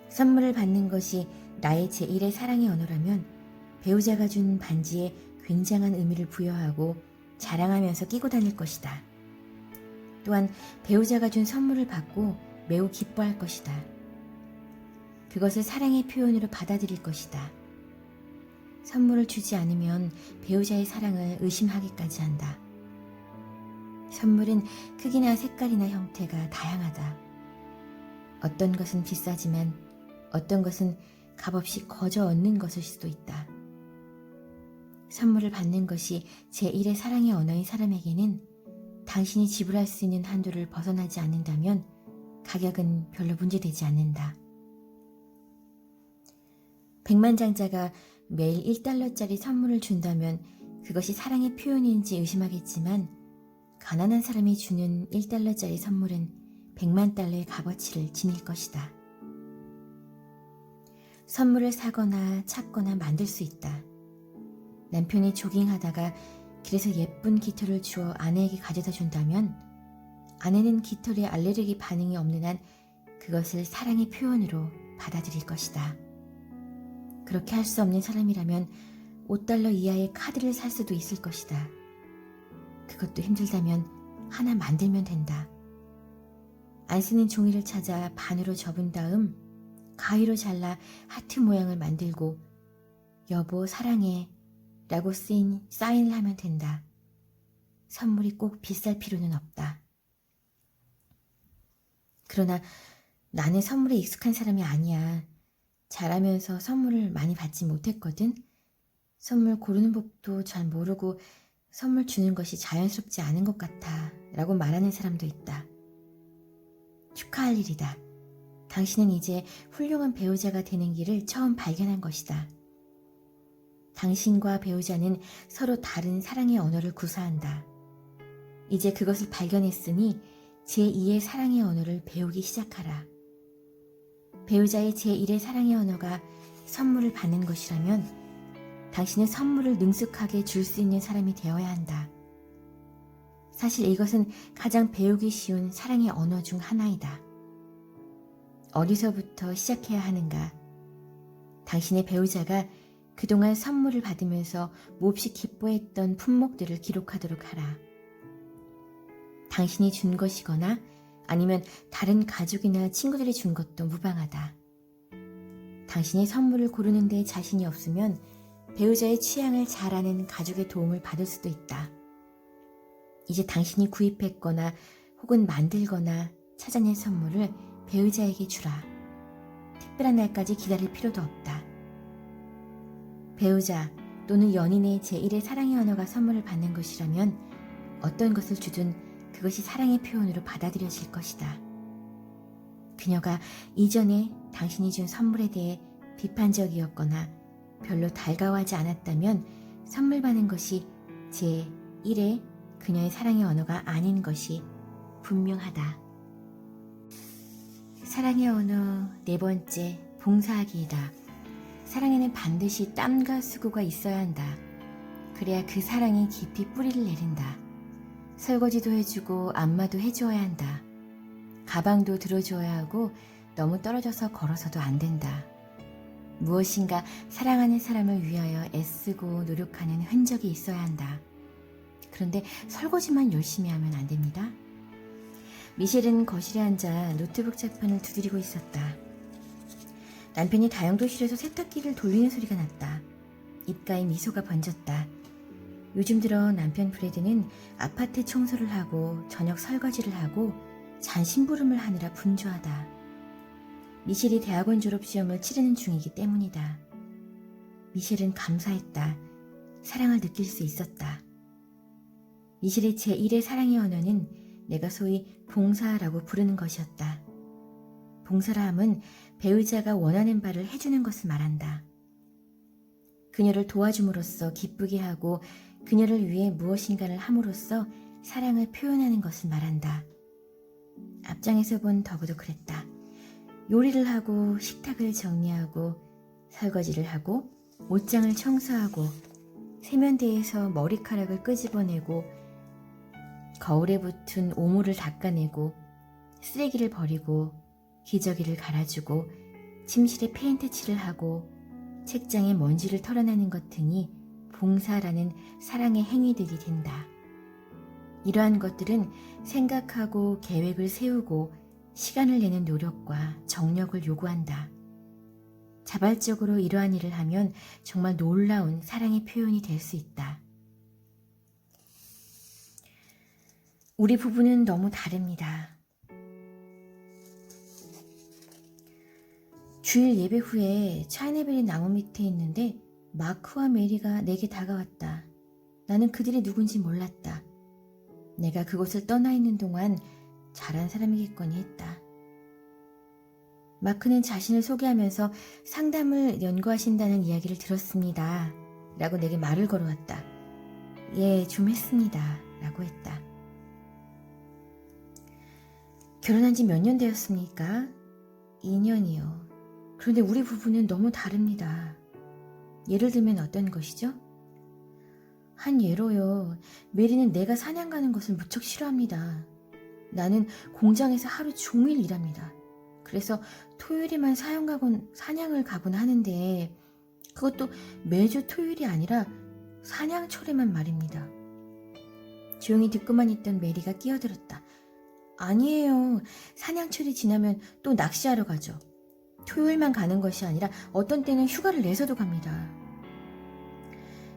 선물을 받는 것이 나의 제1의 사랑의 언어라면 배우자가 준 반지에 굉장한 의미를 부여하고 자랑하면서 끼고 다닐 것이다. 또한 배우자가 준 선물을 받고 매우 기뻐할 것이다. 그것을 사랑의 표현으로 받아들일 것이다. 선물을 주지 않으면 배우자의 사랑을 의심하기까지 한다. 선물은 크기나 색깔이나 형태가 다양하다. 어떤 것은 비싸지만 어떤 것은 값없이 거저 얻는 것일 수도 있다. 선물을 받는 것이 제1의 사랑의 언어인 사람에게는 당신이 지불할 수 있는 한도를 벗어나지 않는다면 가격은 별로 문제되지 않는다. 백만장자가 매일 1달러짜리 선물을 준다면 그것이 사랑의 표현인지 의심하겠지만 가난한 사람이 주는 1달러짜리 선물은 100만 달러의 값어치를 지닐 것이다. 선물을 사거나 찾거나 만들 수 있다. 남편이 조깅하다가 길에서 예쁜 깃털을 주어 아내에게 가져다 준다면 아내는 깃털에 알레르기 반응이 없는 한 그것을 사랑의 표현으로 받아들일 것이다. 그렇게 할 수 없는 사람이라면 $5 이하의 카드를 살 수도 있을 것이다. 그것도 힘들다면 하나 만들면 된다. 안 쓰는 종이를 찾아 반으로 접은 다음 가위로 잘라 하트 모양을 만들고 여보 사랑해 라고 쓰인 사인을 하면 된다. 선물이 꼭 비쌀 필요는 없다. 그러나 나는 선물에 익숙한 사람이 아니야. 자라면서 선물을 많이 받지 못했거든. 선물 고르는 법도 잘 모르고 선물 주는 것이 자연스럽지 않은 것 같아 라고 말하는 사람도 있다. 축하할 일이다. 당신은 이제 훌륭한 배우자가 되는 길을 처음 발견한 것이다. 당신과 배우자는 서로 다른 사랑의 언어를 구사한다. 이제 그것을 발견했으니 제2의 사랑의 언어를 배우기 시작하라. 배우자의 제1의 사랑의 언어가 선물을 받는 것이라면 당신은 선물을 능숙하게 줄 수 있는 사람이 되어야 한다. 사실 이것은 가장 배우기 쉬운 사랑의 언어 중 하나이다. 어디서부터 시작해야 하는가? 당신의 배우자가 그동안 선물을 받으면서 몹시 기뻐했던 품목들을 기록하도록 하라. 당신이 준 것이거나 아니면 다른 가족이나 친구들이 준 것도 무방하다. 당신이 선물을 고르는 데 자신이 없으면 배우자의 취향을 잘 아는 가족의 도움을 받을 수도 있다. 이제 당신이 구입했거나 혹은 만들거나 찾아낸 선물을 배우자에게 주라. 특별한 날까지 기다릴 필요도 없다. 배우자 또는 연인의 제1의 사랑의 언어가 선물을 받는 것이라면 어떤 것을 주든 그것이 사랑의 표현으로 받아들여질 것이다. 그녀가 이전에 당신이 준 선물에 대해 비판적이었거나 별로 달가워하지 않았다면 선물 받는 것이 제1의 그녀의 사랑의 언어가 아닌 것이 분명하다. 사랑의 언어 4번째, 봉사하기이다. 사랑에는 반드시 땀과 수고가 있어야 한다. 그래야 그 사랑이 깊이 뿌리를 내린다. 설거지도 해주고 안마도 해주어야 한다. 가방도 들어주어야 하고 너무 떨어져서 걸어서도 안 된다. 무엇인가 사랑하는 사람을 위하여 애쓰고 노력하는 흔적이 있어야 한다. 그런데 설거지만 열심히 하면 안 됩니다. 미셸은 거실에 앉아 노트북 책판을 두드리고 있었다. 남편이 다용도실에서 세탁기를 돌리는 소리가 났다. 입가에 미소가 번졌다. 요즘 들어 남편 브래드는 아파트 청소를 하고 저녁 설거지를 하고 잔심부름을 하느라 분주하다. 미셸이 대학원 졸업시험을 치르는 중이기 때문이다. 미셸은 감사했다. 사랑을 느낄 수 있었다. 미셸의 제1의 사랑의 언어는 내가 소위 봉사라고 부르는 것이었다. 봉사라 함은 배우자가 원하는 바를 해주는 것을 말한다. 그녀를 도와줌으로써 기쁘게 하고 그녀를 위해 무엇인가를 함으로써 사랑을 표현하는 것을 말한다. 앞장에서 본 더구도 그랬다. 요리를 하고 식탁을 정리하고 설거지를 하고 옷장을 청소하고 세면대에서 머리카락을 끄집어내고 거울에 붙은 오물을 닦아내고 쓰레기를 버리고 기저귀를 갈아주고 침실에 페인트 칠을 하고 책장에 먼지를 털어내는 것 등이 봉사라는 사랑의 행위들이 된다. 이러한 것들은 생각하고 계획을 세우고 시간을 내는 노력과 정력을 요구한다. 자발적으로 이러한 일을 하면 정말 놀라운 사랑의 표현이 될 수 있다. 우리 부부는 너무 다릅니다. 주일 예배 후에 차이나베리 나무 밑에 있는데 마크와 메리가 내게 다가왔다. 나는 그들이 누군지 몰랐다. 내가 그곳을 떠나 있는 동안 잘한 사람이겠거니 했다. 마크는 자신을 소개하면서 상담을 연구하신다는 이야기를 들었습니다. 라고 내게 말을 걸어왔다. 예, 좀 했습니다. 라고 했다. 결혼한 지 몇 년 되었습니까? 2년이요. 그런데 우리 부부는 너무 다릅니다. 예를 들면 어떤 것이죠? 한 예로요. 메리는 내가 사냥 가는 것을 무척 싫어합니다. 나는 공장에서 하루 종일 일합니다. 그래서 토요일에만 사냥을 가곤 하는데 그것도 매주 토요일이 아니라 사냥철에만 말입니다. 조용히 듣고만 있던 메리가 끼어들었다. 아니에요. 사냥철이 지나면 또 낚시하러 가죠. 토요일만 가는 것이 아니라 어떤 때는 휴가를 내서도 갑니다.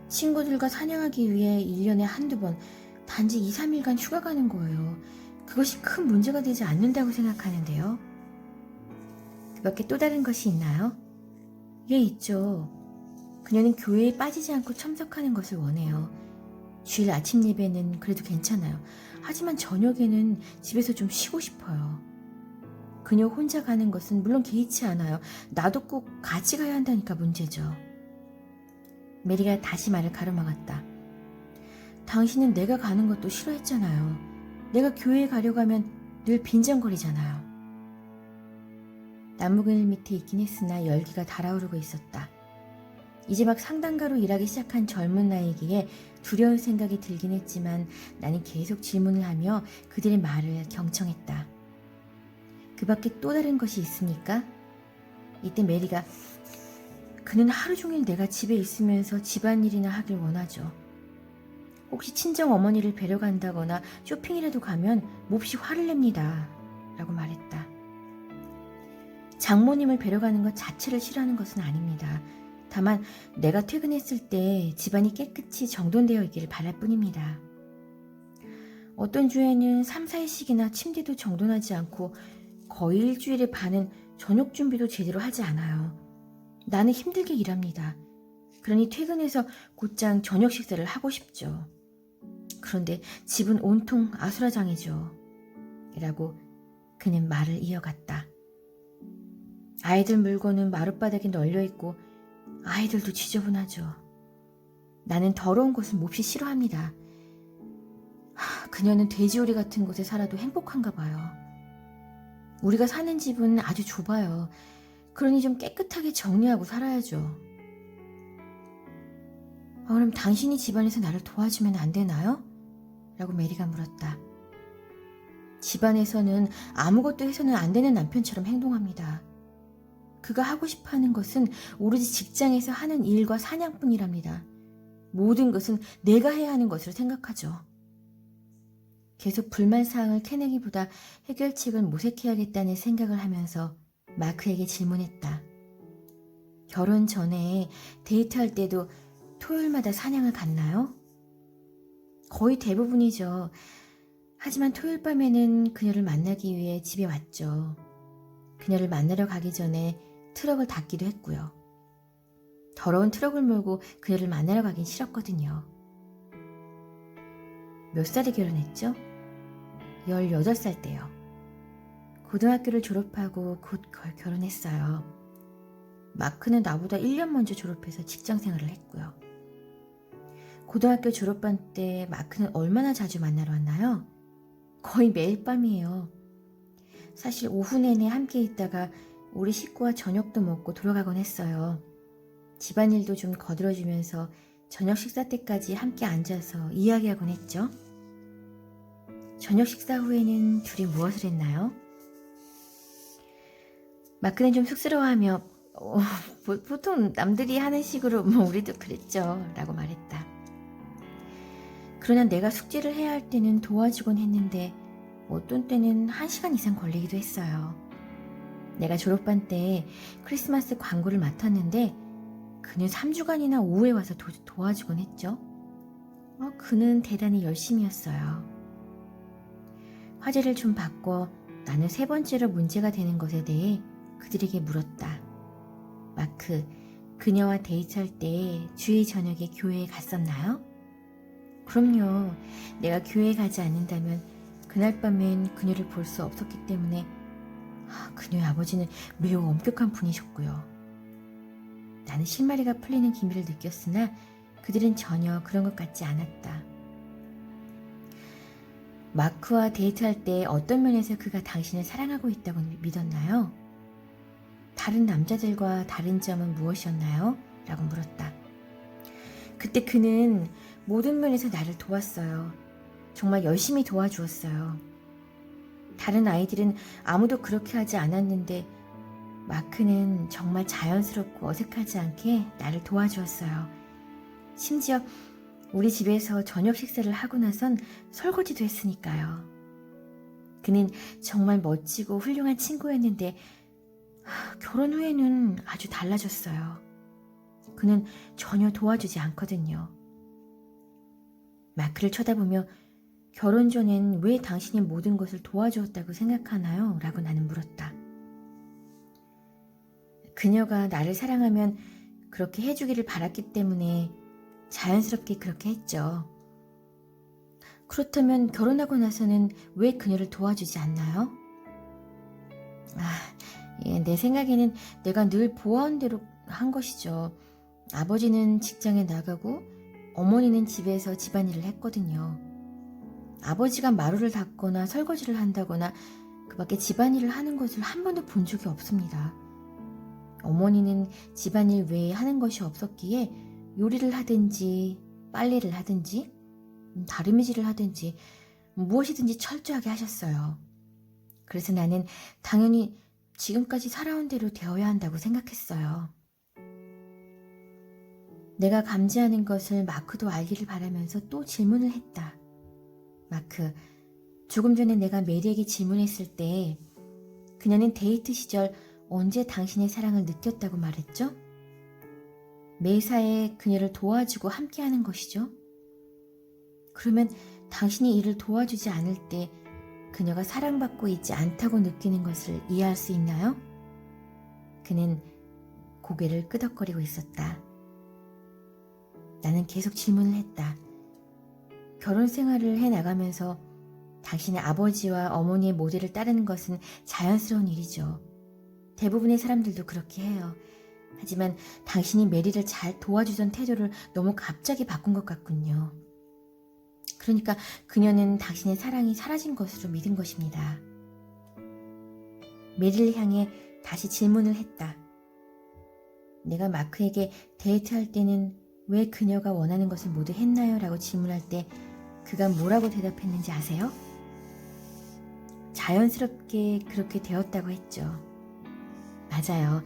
친구들과 사냥하기 위해 1년에 한두 번 단지 2, 3일간 휴가 가는 거예요. 그것이 큰 문제가 되지 않는다고 생각하는데요. 그 밖에 또 다른 것이 있나요? 예, 있죠. 그녀는 교회에 빠지지 않고 참석하는 것을 원해요. 주일 아침 예배는 그래도 괜찮아요. 하지만 저녁에는 집에서 좀 쉬고 싶어요. 그녀 혼자 가는 것은 물론 개의치 않아요. 나도 꼭 같이 가야 한다니까 문제죠. 메리가 다시 말을 가로막았다. 당신은 내가 가는 것도 싫어했잖아요. 내가 교회에 가려고 하면 늘 빈정거리잖아요. 나무그늘 밑에 있긴 했으나 열기가 달아오르고 있었다. 이제 막 상담가로 일하기 시작한 젊은 나이기에 두려운 생각이 들긴 했지만 나는 계속 질문을 하며 그들의 말을 경청했다. 그 밖에 또 다른 것이 있습니까? 이때 메리가 그는 하루 종일 내가 집에 있으면서 집안일이나 하길 원하죠. 혹시 친정 어머니를 뵈러 간다거나 쇼핑이라도 가면 몹시 화를 냅니다. 라고 말했다. 장모님을 뵈러 가는 것 자체를 싫어하는 것은 아닙니다. 다만 내가 퇴근했을 때 집안이 깨끗이 정돈되어 있기를 바랄 뿐입니다. 어떤 주에는 3, 4일씩이나 침대도 정돈하지 않고 거의 일주일에 반은 저녁 준비도 제대로 하지 않아요. 나는 힘들게 일합니다. 그러니 퇴근해서 곧장 저녁 식사를 하고 싶죠. 그런데 집은 온통 아수라장이죠. 라고 그는 말을 이어갔다. 아이들 물건은 마룻바닥에 널려있고 아이들도 지저분하죠. 나는 더러운 곳을 몹시 싫어합니다. 그녀는 돼지우리 같은 곳에 살아도 행복한가 봐요. 우리가 사는 집은 아주 좁아요. 그러니 좀 깨끗하게 정리하고 살아야죠. 그럼 당신이 집안에서 나를 도와주면 안 되나요? 라고 메리가 물었다. 집안에서는 아무것도 해서는 안 되는 남편처럼 행동합니다. 그가 하고 싶어하는 것은 오로지 직장에서 하는 일과 사냥뿐이랍니다. 모든 것은 내가 해야 하는 것으로 생각하죠. 계속 불만사항을 캐내기보다 해결책을 모색해야겠다는 생각을 하면서 마크에게 질문했다. 결혼 전에 데이트할 때도 토요일마다 사냥을 갔나요? 거의 대부분이죠. 하지만 토요일 밤에는 그녀를 만나기 위해 집에 왔죠. 그녀를 만나러 가기 전에 트럭을 닫기도 했고요. 더러운 트럭을 몰고 그녀를 만나러 가긴 싫었거든요. 몇 살에 결혼했죠? 18살 때요. 고등학교를 졸업하고 곧 결혼했어요. 마크는 나보다 1년 먼저 졸업해서 직장 생활을 했고요. 고등학교 졸업반 때 마크는 얼마나 자주 만나러 왔나요? 거의 매일 밤이에요. 사실 오후 내내 함께 있다가 우리 식구와 저녁도 먹고 돌아가곤 했어요. 집안일도 좀 거들어주면서 저녁 식사 때까지 함께 앉아서 이야기하곤 했죠. 저녁 식사 후에는 둘이 무엇을 했나요? 마크는 좀 쑥스러워하며 보통 남들이 하는 식으로 우리도 그랬죠 라고 말했다. 그러나 내가 숙제를 해야 할 때는 도와주곤 했는데 어떤 때는 1시간 이상 걸리기도 했어요. 내가 졸업반 때 크리스마스 광고를 맡았는데 그는 3주간이나 오후에 와서 도와주곤 했죠. 그는 대단히 열심이었어요. 화제를 좀 바꿔 나는 3번째로 문제가 되는 것에 대해 그들에게 물었다. 마크, 그녀와 데이트할 때 주일 저녁에 교회에 갔었나요? 그럼요. 내가 교회에 가지 않는다면 그날 밤엔 그녀를 볼 수 없었기 때문에 그녀의 아버지는 매우 엄격한 분이셨고요. 나는 실마리가 풀리는 기미를 느꼈으나 그들은 전혀 그런 것 같지 않았다. 마크와 데이트할 때 어떤 면에서 그가 당신을 사랑하고 있다고 믿었나요? 다른 남자들과 다른 점은 무엇이었나요? 라고 물었다. 그때 그는 모든 면에서 나를 도왔어요. 정말 열심히 도와주었어요. 다른 아이들은 아무도 그렇게 하지 않았는데 마크는 정말 자연스럽고 어색하지 않게 나를 도와주었어요. 심지어 우리 집에서 저녁 식사를 하고 나선 설거지도 했으니까요. 그는 정말 멋지고 훌륭한 친구였는데 결혼 후에는 아주 달라졌어요. 그는 전혀 도와주지 않거든요. 마크를 쳐다보며 결혼 전엔 왜 당신이 모든 것을 도와주었다고 생각하나요? 라고 나는 물었다. 그녀가 나를 사랑하면 그렇게 해주기를 바랐기 때문에 자연스럽게 그렇게 했죠. 그렇다면 결혼하고 나서는 왜 그녀를 도와주지 않나요? 내 생각에는 내가 늘 보아온 대로 한 것이죠. 아버지는 직장에 나가고 어머니는 집에서 집안일을 했거든요. 아버지가 마루를 닦거나 설거지를 한다거나 그 밖에 집안일을 하는 것을 한 번도 본 적이 없습니다. 어머니는 집안일 외에 하는 것이 없었기에 요리를 하든지 빨래를 하든지 다리미질을 하든지 무엇이든지 철저하게 하셨어요. 그래서 나는 당연히 지금까지 살아온 대로 되어야 한다고 생각했어요. 내가 감지하는 것을 마크도 알기를 바라면서 또 질문을 했다. 마크, 조금 전에 내가 메리에게 질문했을 때 그녀는 데이트 시절 언제 당신의 사랑을 느꼈다고 말했죠? 매사에 그녀를 도와주고 함께하는 것이죠. 그러면 당신이 이를 도와주지 않을 때 그녀가 사랑받고 있지 않다고 느끼는 것을 이해할 수 있나요? 그는 고개를 끄덕거리고 있었다. 나는 계속 질문을 했다. 결혼 생활을 해나가면서 당신의 아버지와 어머니의 모델을 따르는 것은 자연스러운 일이죠. 대부분의 사람들도 그렇게 해요. 하지만 당신이 메리를 잘 도와주던 태도를 너무 갑자기 바꾼 것 같군요. 그러니까 그녀는 당신의 사랑이 사라진 것으로 믿은 것입니다. 메리를 향해 다시 질문을 했다. 내가 마크에게 데이트할 때는 왜 그녀가 원하는 것을 모두 했나요? 라고 질문할 때 그가 뭐라고 대답했는지 아세요? 자연스럽게 그렇게 되었다고 했죠. 맞아요.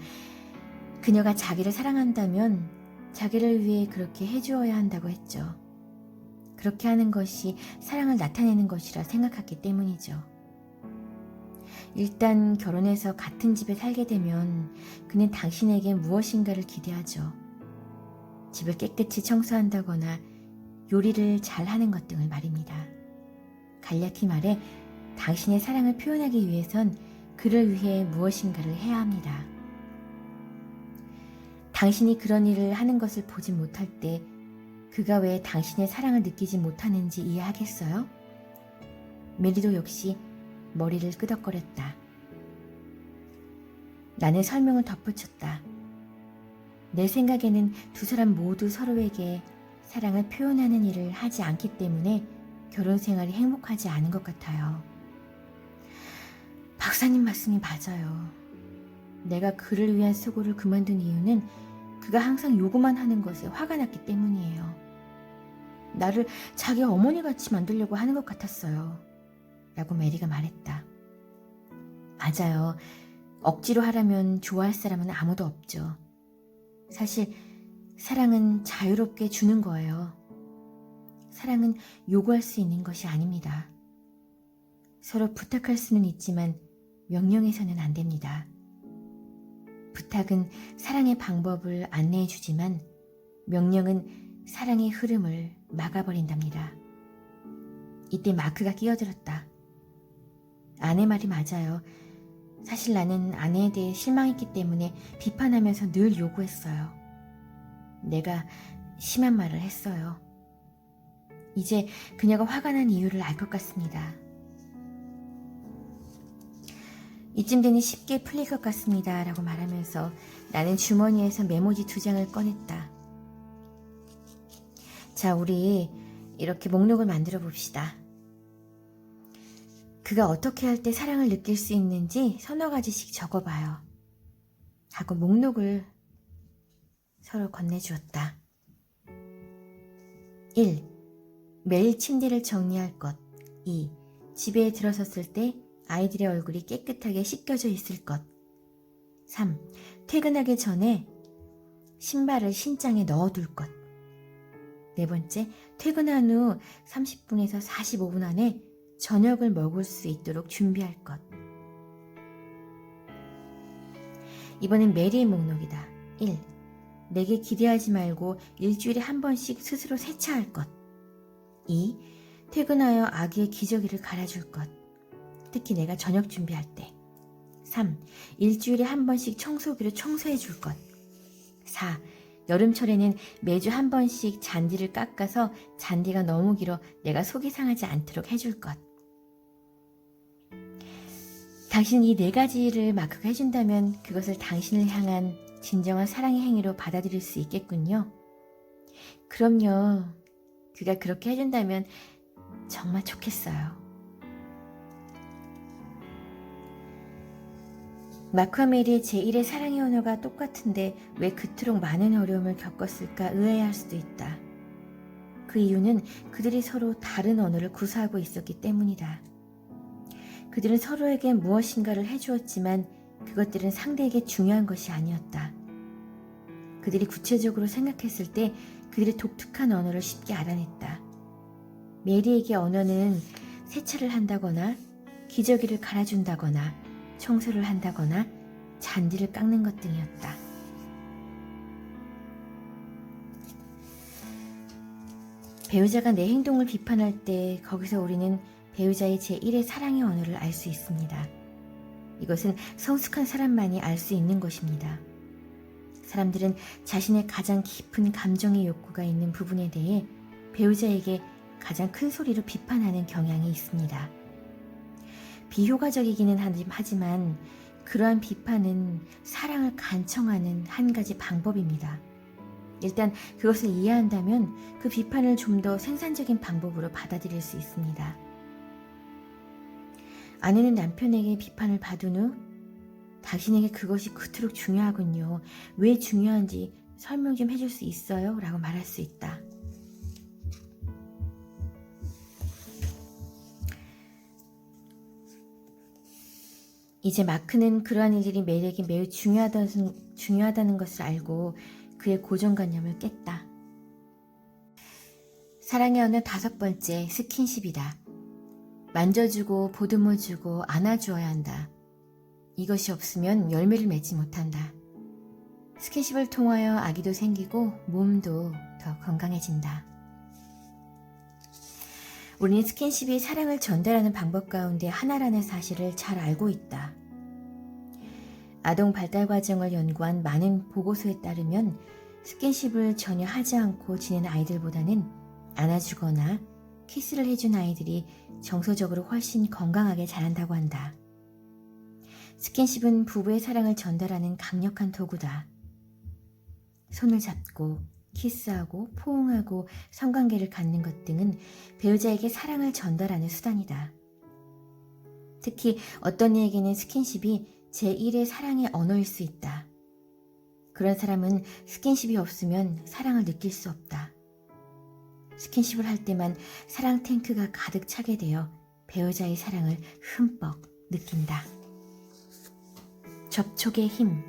그녀가 자기를 사랑한다면 자기를 위해 그렇게 해주어야 한다고 했죠. 그렇게 하는 것이 사랑을 나타내는 것이라 생각했기 때문이죠. 일단 결혼해서 같은 집에 살게 되면 그는 당신에게 무엇인가를 기대하죠. 집을 깨끗이 청소한다거나 요리를 잘하는 것 등을 말입니다. 간략히 말해 당신의 사랑을 표현하기 위해선 그를 위해 무엇인가를 해야 합니다. 당신이 그런 일을 하는 것을 보지 못할 때 그가 왜 당신의 사랑을 느끼지 못하는지 이해하겠어요? 메리도 역시 머리를 끄덕거렸다. 나는 설명을 덧붙였다. 내 생각에는 두 사람 모두 서로에게 사랑을 표현하는 일을 하지 않기 때문에 결혼 생활이 행복하지 않은 것 같아요. 박사님 말씀이 맞아요. 내가 그를 위한 수고를 그만둔 이유는 그가 항상 요구만 하는 것에 화가 났기 때문이에요. 나를 자기 어머니같이 만들려고 하는 것 같았어요. 라고 메리가 말했다. 맞아요. 억지로 하라면 좋아할 사람은 아무도 없죠. 사실 사랑은 자유롭게 주는 거예요. 사랑은 요구할 수 있는 것이 아닙니다. 서로 부탁할 수는 있지만 명령해서는 안 됩니다. 부탁은 사랑의 방법을 안내해 주지만 명령은 사랑의 흐름을 막아버린답니다. 이때 마크가 끼어들었다. 아내 말이 맞아요. 사실 나는 아내에 대해 실망했기 때문에 비판하면서 늘 요구했어요. 내가 심한 말을 했어요. 이제 그녀가 화가 난 이유를 알 것 같습니다. 이쯤 되니 쉽게 풀릴 것 같습니다. 라고 말하면서 나는 주머니에서 메모지 2장을 꺼냈다. 자, 우리 이렇게 목록을 만들어 봅시다. 그가 어떻게 할 때 사랑을 느낄 수 있는지 서너 가지씩 적어봐요. 하고 목록을 서로 건네주었다. 1. 매일 침대를 정리할 것. 2. 집에 들어섰을 때 아이들의 얼굴이 깨끗하게 씻겨져 있을 것. 3. 퇴근하기 전에 신발을 신장에 넣어둘 것. 4번째, 퇴근한 후 30분에서 45분 안에 저녁을 먹을 수 있도록 준비할 것. 이번엔 메리의 목록이다. 1. 내게 기대하지 말고 일주일에 한 번씩 스스로 세차할 것. 2. 퇴근하여 아기의 기저귀를 갈아줄 것. 특히 내가 저녁 준비할 때. 3. 일주일에 한 번씩 청소기로 청소해 줄 것. 4. 여름철에는 매주 한 번씩 잔디를 깎아서 잔디가 너무 길어 내가 속이 상하지 않도록 해줄 것. 당신 이 4가지를 마크가 해준다면 그것을 당신을 향한 진정한 사랑의 행위로 받아들일 수 있겠군요. 그럼요. 그가 그렇게 해준다면 정말 좋겠어요. 마크와 메리의 제1의 사랑의 언어가 똑같은데 왜 그토록 많은 어려움을 겪었을까 의아해할 수도 있다. 그 이유는 그들이 서로 다른 언어를 구사하고 있었기 때문이다. 그들은 서로에게 무엇인가를 해주었지만 그것들은 상대에게 중요한 것이 아니었다. 그들이 구체적으로 생각했을 때 그들의 독특한 언어를 쉽게 알아냈다. 메리에게 언어는 세차를 한다거나 기저귀를 갈아준다거나 청소를 한다거나 잔디를 깎는 것 등이었다. 배우자가 내 행동을 비판할 때 거기서 우리는 배우자의 제1의 사랑의 언어를 알 수 있습니다. 이것은 성숙한 사람만이 알 수 있는 것입니다. 사람들은 자신의 가장 깊은 감정의 욕구가 있는 부분에 대해 배우자에게 가장 큰 소리로 비판하는 경향이 있습니다. 비효과적이기는 하지만 그러한 비판은 사랑을 간청하는 한 가지 방법입니다. 일단 그것을 이해한다면 그 비판을 좀 더 생산적인 방법으로 받아들일 수 있습니다. 아내는 남편에게 비판을 받은 후 당신에게 그것이 그토록 중요하군요. 왜 중요한지 설명 좀 해줄 수 있어요? 라고 말할 수 있다. 이제 마크는 그러한 일들이 메리에게 매우 중요하다는 것을 알고 그의 고정관념을 깼다. 사랑의 언어 5번째, 스킨십이다. 만져주고 보듬어주고 안아주어야 한다. 이것이 없으면 열매를 맺지 못한다. 스킨십을 통하여 아기도 생기고 몸도 더 건강해진다. 우리는 스킨십이 사랑을 전달하는 방법 가운데 하나라는 사실을 잘 알고 있다. 아동 발달 과정을 연구한 많은 보고서에 따르면 스킨십을 전혀 하지 않고 지낸 아이들보다는 안아주거나 키스를 해준 아이들이 정서적으로 훨씬 건강하게 자란다고 한다. 스킨십은 부부의 사랑을 전달하는 강력한 도구다. 손을 잡고 키스하고 포옹하고 성관계를 갖는 것 등은 배우자에게 사랑을 전달하는 수단이다. 특히 어떤 이에게는 스킨십이 제1의 사랑의 언어일 수 있다. 그런 사람은 스킨십이 없으면 사랑을 느낄 수 없다. 스킨십을 할 때만 사랑 탱크가 가득 차게 되어 배우자의 사랑을 흠뻑 느낀다. 접촉의 힘.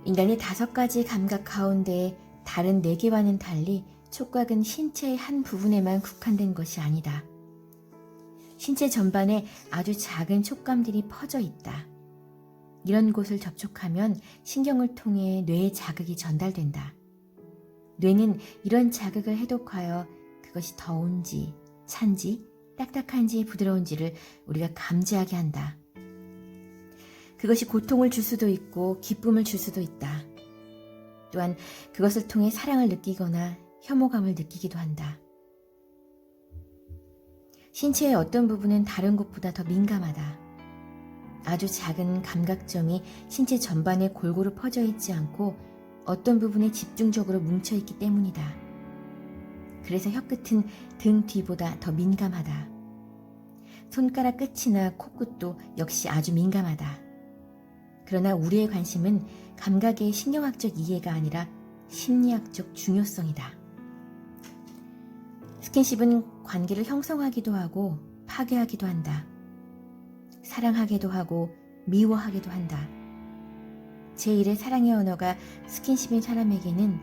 인간의 5가지 감각 가운데 다른 4개와는 달리 촉각은 신체의 한 부분에만 국한된 것이 아니다. 신체 전반에 아주 작은 촉감들이 퍼져 있다. 이런 곳을 접촉하면 신경을 통해 뇌에 자극이 전달된다. 뇌는 이런 자극을 해독하여 그것이 더운지, 찬지, 딱딱한지, 부드러운지를 우리가 감지하게 한다. 그것이 고통을 줄 수도 있고 기쁨을 줄 수도 있다. 또한 그것을 통해 사랑을 느끼거나 혐오감을 느끼기도 한다. 신체의 어떤 부분은 다른 곳보다 더 민감하다. 아주 작은 감각점이 신체 전반에 골고루 퍼져 있지 않고 어떤 부분에 집중적으로 뭉쳐있기 때문이다. 그래서 혀끝은 등 뒤보다 더 민감하다. 손가락 끝이나 코끝도 역시 아주 민감하다. 그러나 우리의 관심은 감각의 신경학적 이해가 아니라 심리학적 중요성이다. 스킨십은 관계를 형성하기도 하고 파괴하기도 한다. 사랑하게도 하고 미워하게도 한다. 제1의 사랑의 언어가 스킨십인 사람에게는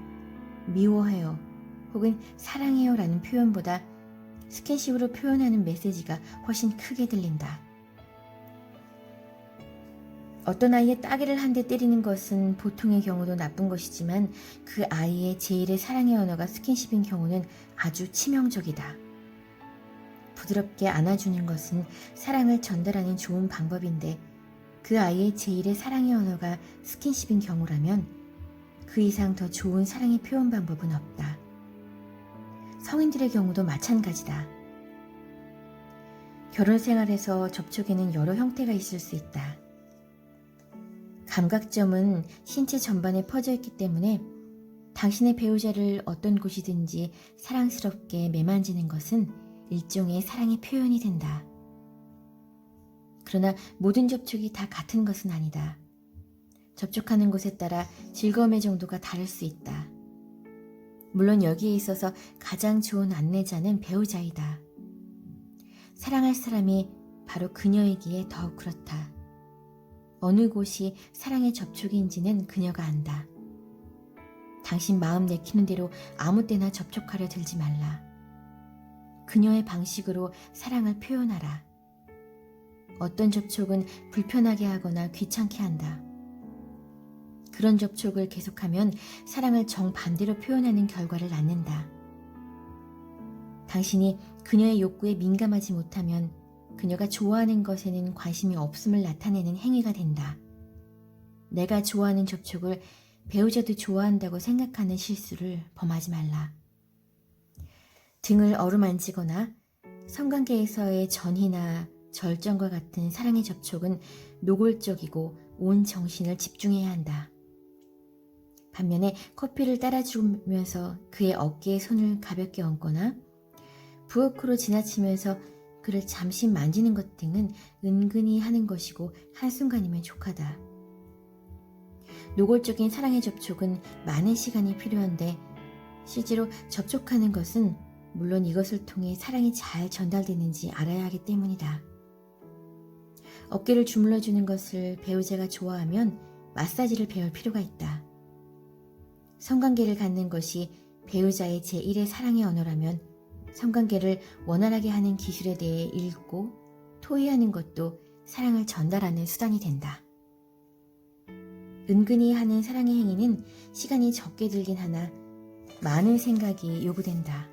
미워해요 혹은 사랑해요 라는 표현보다 스킨십으로 표현하는 메시지가 훨씬 크게 들린다. 어떤 아이의 따귀를 한 대 때리는 것은 보통의 경우도 나쁜 것이지만 그 아이의 제1의 사랑의 언어가 스킨십인 경우는 아주 치명적이다. 부드럽게 안아주는 것은 사랑을 전달하는 좋은 방법인데 그 아이의 제1의 사랑의 언어가 스킨십인 경우라면 그 이상 더 좋은 사랑의 표현 방법은 없다. 성인들의 경우도 마찬가지다. 결혼 생활에서 접촉에는 여러 형태가 있을 수 있다. 감각점은 신체 전반에 퍼져 있기 때문에 당신의 배우자를 어떤 곳이든지 사랑스럽게 매만지는 것은 일종의 사랑의 표현이 된다. 그러나 모든 접촉이 다 같은 것은 아니다. 접촉하는 곳에 따라 즐거움의 정도가 다를 수 있다. 물론 여기에 있어서 가장 좋은 안내자는 배우자이다. 사랑할 사람이 바로 그녀이기에 더욱 그렇다. 어느 곳이 사랑의 접촉인지는 그녀가 안다. 당신 마음 내키는 대로 아무 때나 접촉하려 들지 말라. 그녀의 방식으로 사랑을 표현하라. 어떤 접촉은 불편하게 하거나 귀찮게 한다. 그런 접촉을 계속하면 사랑을 정반대로 표현하는 결과를 낳는다. 당신이 그녀의 욕구에 민감하지 못하면 그녀가 좋아하는 것에는 관심이 없음을 나타내는 행위가 된다. 내가 좋아하는 접촉을 배우자도 좋아한다고 생각하는 실수를 범하지 말라. 등을 어루만지거나 성관계에서의 전이나 절정과 같은 사랑의 접촉은 노골적이고 온 정신을 집중해야 한다. 반면에 커피를 따라주면서 그의 어깨에 손을 가볍게 얹거나 부엌으로 지나치면서 그를 잠시 만지는 것 등은 은근히 하는 것이고 한순간이면 족하다. 노골적인 사랑의 접촉은 많은 시간이 필요한데 실제로 접촉하는 것은 물론 이것을 통해 사랑이 잘 전달되는지 알아야 하기 때문이다. 어깨를 주물러주는 것을 배우자가 좋아하면 마사지를 배울 필요가 있다. 성관계를 갖는 것이 배우자의 제1의 사랑의 언어라면 성관계를 원활하게 하는 기술에 대해 읽고 토의하는 것도 사랑을 전달하는 수단이 된다. 은근히 하는 사랑의 행위는 시간이 적게 들긴 하나 많은 생각이 요구된다.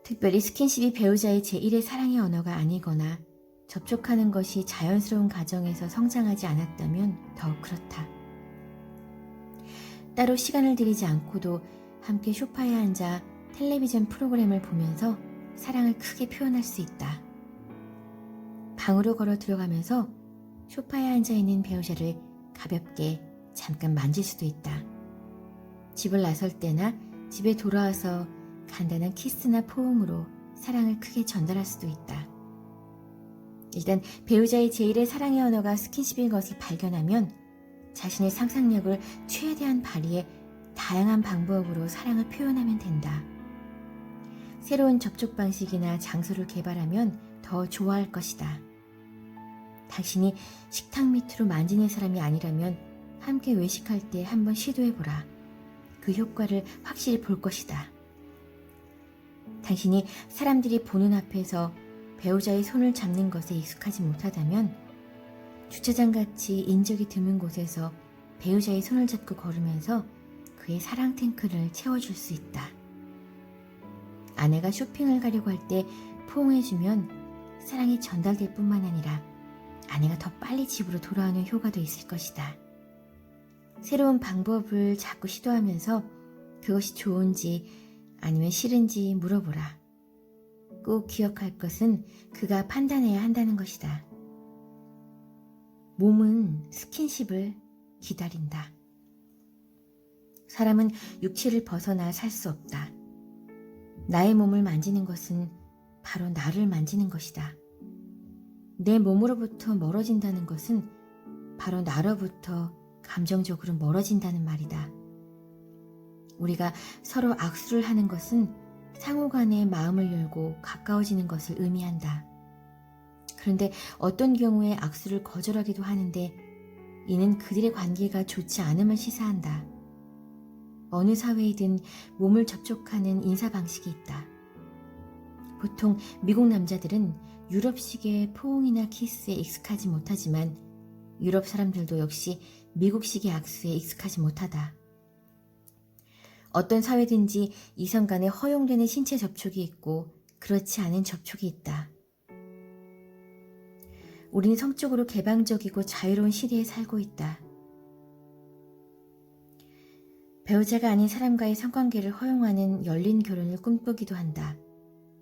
특별히 스킨십이 배우자의 제1의 사랑의 언어가 아니거나 접촉하는 것이 자연스러운 가정에서 성장하지 않았다면 더욱 그렇다. 따로 시간을 들이지 않고도 함께 소파에 앉아 텔레비전 프로그램을 보면서 사랑을 크게 표현할 수 있다. 방으로 걸어 들어가면서 소파에 앉아있는 배우자를 가볍게 잠깐 만질 수도 있다. 집을 나설 때나 집에 돌아와서 간단한 키스나 포옹으로 사랑을 크게 전달할 수도 있다. 일단 배우자의 제1의 사랑의 언어가 스킨십인 것을 발견하면 자신의 상상력을 최대한 발휘해 다양한 방법으로 사랑을 표현하면 된다. 새로운 접촉 방식이나 장소를 개발하면 더 좋아할 것이다. 당신이 식탁 밑으로 만지는 사람이 아니라면 함께 외식할 때 한번 시도해보라. 그 효과를 확실히 볼 것이다. 당신이 사람들이 보는 앞에서 배우자의 손을 잡는 것에 익숙하지 못하다면 주차장같이 인적이 드문 곳에서 배우자의 손을 잡고 걸으면서 그의 사랑 탱크를 채워줄 수 있다. 아내가 쇼핑을 가려고 할 때 포옹해주면 사랑이 전달될 뿐만 아니라 아내가 더 빨리 집으로 돌아오는 효과도 있을 것이다. 새로운 방법을 자꾸 시도하면서 그것이 좋은지 아니면 싫은지 물어보라. 꼭 기억할 것은 그가 판단해야 한다는 것이다. 몸은 스킨십을 기다린다. 사람은 육체를 벗어나 살 수 없다. 나의 몸을 만지는 것은 바로 나를 만지는 것이다. 내 몸으로부터 멀어진다는 것은 바로 나로부터 감정적으로 멀어진다는 말이다. 우리가 서로 악수를 하는 것은 상호간의 마음을 열고 가까워지는 것을 의미한다. 그런데 어떤 경우에 악수를 거절하기도 하는데 이는 그들의 관계가 좋지 않음을 시사한다. 어느 사회이든 몸을 접촉하는 인사 방식이 있다. 보통 미국 남자들은 유럽식의 포옹이나 키스에 익숙하지 못하지만 유럽 사람들도 역시 미국식의 악수에 익숙하지 못하다. 어떤 사회든지 이성 간에 허용되는 신체 접촉이 있고 그렇지 않은 접촉이 있다. 우리는 성적으로 개방적이고 자유로운 시대에 살고 있다. 배우자가 아닌 사람과의 성관계를 허용하는 열린 결혼을 꿈꾸기도 한다.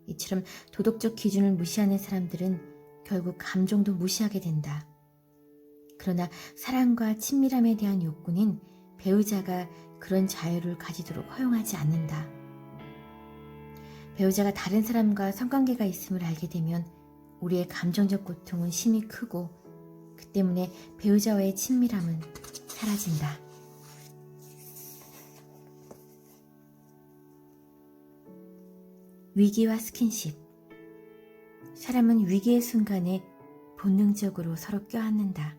이처럼 도덕적 기준을 무시하는 사람들은 결국 감정도 무시하게 된다. 그러나 사랑과 친밀함에 대한 욕구는 배우자가 그런 자유를 가지도록 허용하지 않는다. 배우자가 다른 사람과 성관계가 있음을 알게 되면 우리의 감정적 고통은 심히 크고 그 때문에 배우자와의 친밀함은 사라진다. 위기와 스킨십. 사람은 위기의 순간에 본능적으로 서로 껴안는다.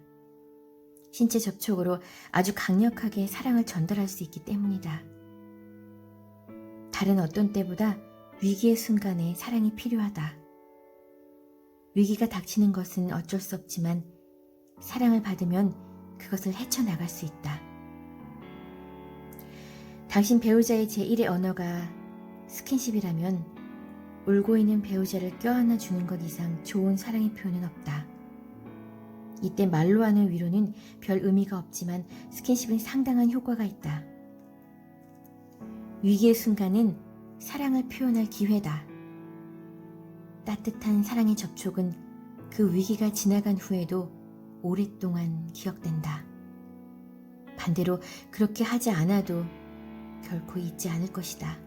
신체 접촉으로 아주 강력하게 사랑을 전달할 수 있기 때문이다. 다른 어떤 때보다 위기의 순간에 사랑이 필요하다. 위기가 닥치는 것은 어쩔 수 없지만 사랑을 받으면 그것을 헤쳐나갈 수 있다. 당신 배우자의 제1의 언어가 스킨십이라면 울고 있는 배우자를 껴안아 주는 것 이상 좋은 사랑의 표현은 없다. 이때 말로 하는 위로는 별 의미가 없지만 스킨십은 상당한 효과가 있다. 위기의 순간은 사랑을 표현할 기회다. 따뜻한 사랑의 접촉은 그 위기가 지나간 후에도 오랫동안 기억된다. 반대로 그렇게 하지 않아도 결코 잊지 않을 것이다.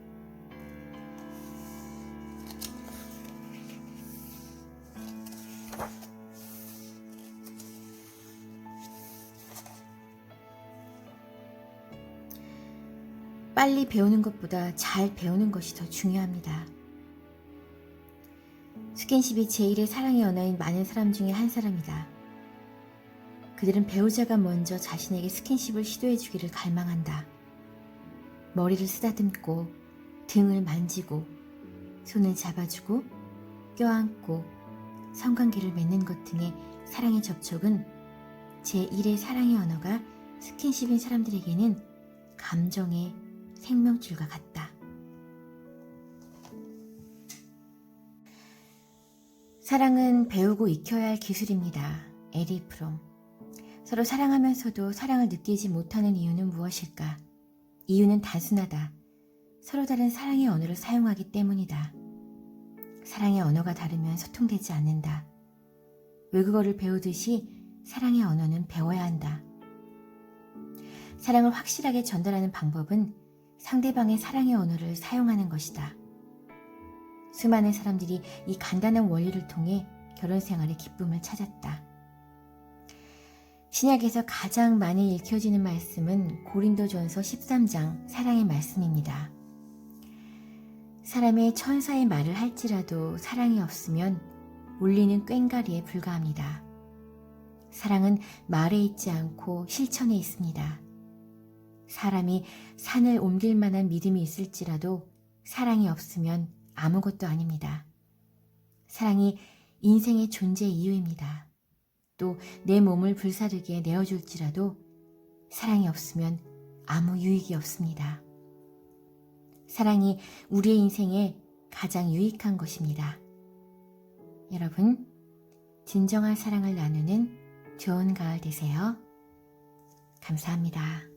빨리 배우는 것보다 잘 배우는 것이 더 중요합니다. 스킨십이 제1의 사랑의 언어인 많은 사람 중에 한 사람이다. 그들은 배우자가 먼저 자신에게 스킨십을 시도해 주기를 갈망한다. 머리를 쓰다듬고 등을 만지고 손을 잡아주고 껴안고 성관계를 맺는 것 등의 사랑의 접촉은 제1의 사랑의 언어가 스킨십인 사람들에게는 감정의 생명줄과 같다. 사랑은 배우고 익혀야 할 기술입니다. 에리 프롬. 서로 사랑하면서도 사랑을 느끼지 못하는 이유는 무엇일까? 이유는 단순하다. 서로 다른 사랑의 언어를 사용하기 때문이다. 사랑의 언어가 다르면 소통되지 않는다. 외국어를 배우듯이 사랑의 언어는 배워야 한다. 사랑을 확실하게 전달하는 방법은 상대방의 사랑의 언어를 사용하는 것이다. 수많은 사람들이 이 간단한 원리를 통해 결혼 생활의 기쁨을 찾았다. 신약에서 가장 많이 읽혀지는 말씀은 고린도전서 13장 사랑의 말씀입니다. 사람의 천사의 말을 할지라도 사랑이 없으면 울리는 꽹과리에 불과합니다. 사랑은 말에 있지 않고 실천에 있습니다. 사람이 산을 옮길 만한 믿음이 있을지라도 사랑이 없으면 아무것도 아닙니다. 사랑이 인생의 존재 이유입니다. 또 내 몸을 불사르게 내어줄지라도 사랑이 없으면 아무 유익이 없습니다. 사랑이 우리의 인생에 가장 유익한 것입니다. 여러분, 진정한 사랑을 나누는 좋은 가을 되세요. 감사합니다.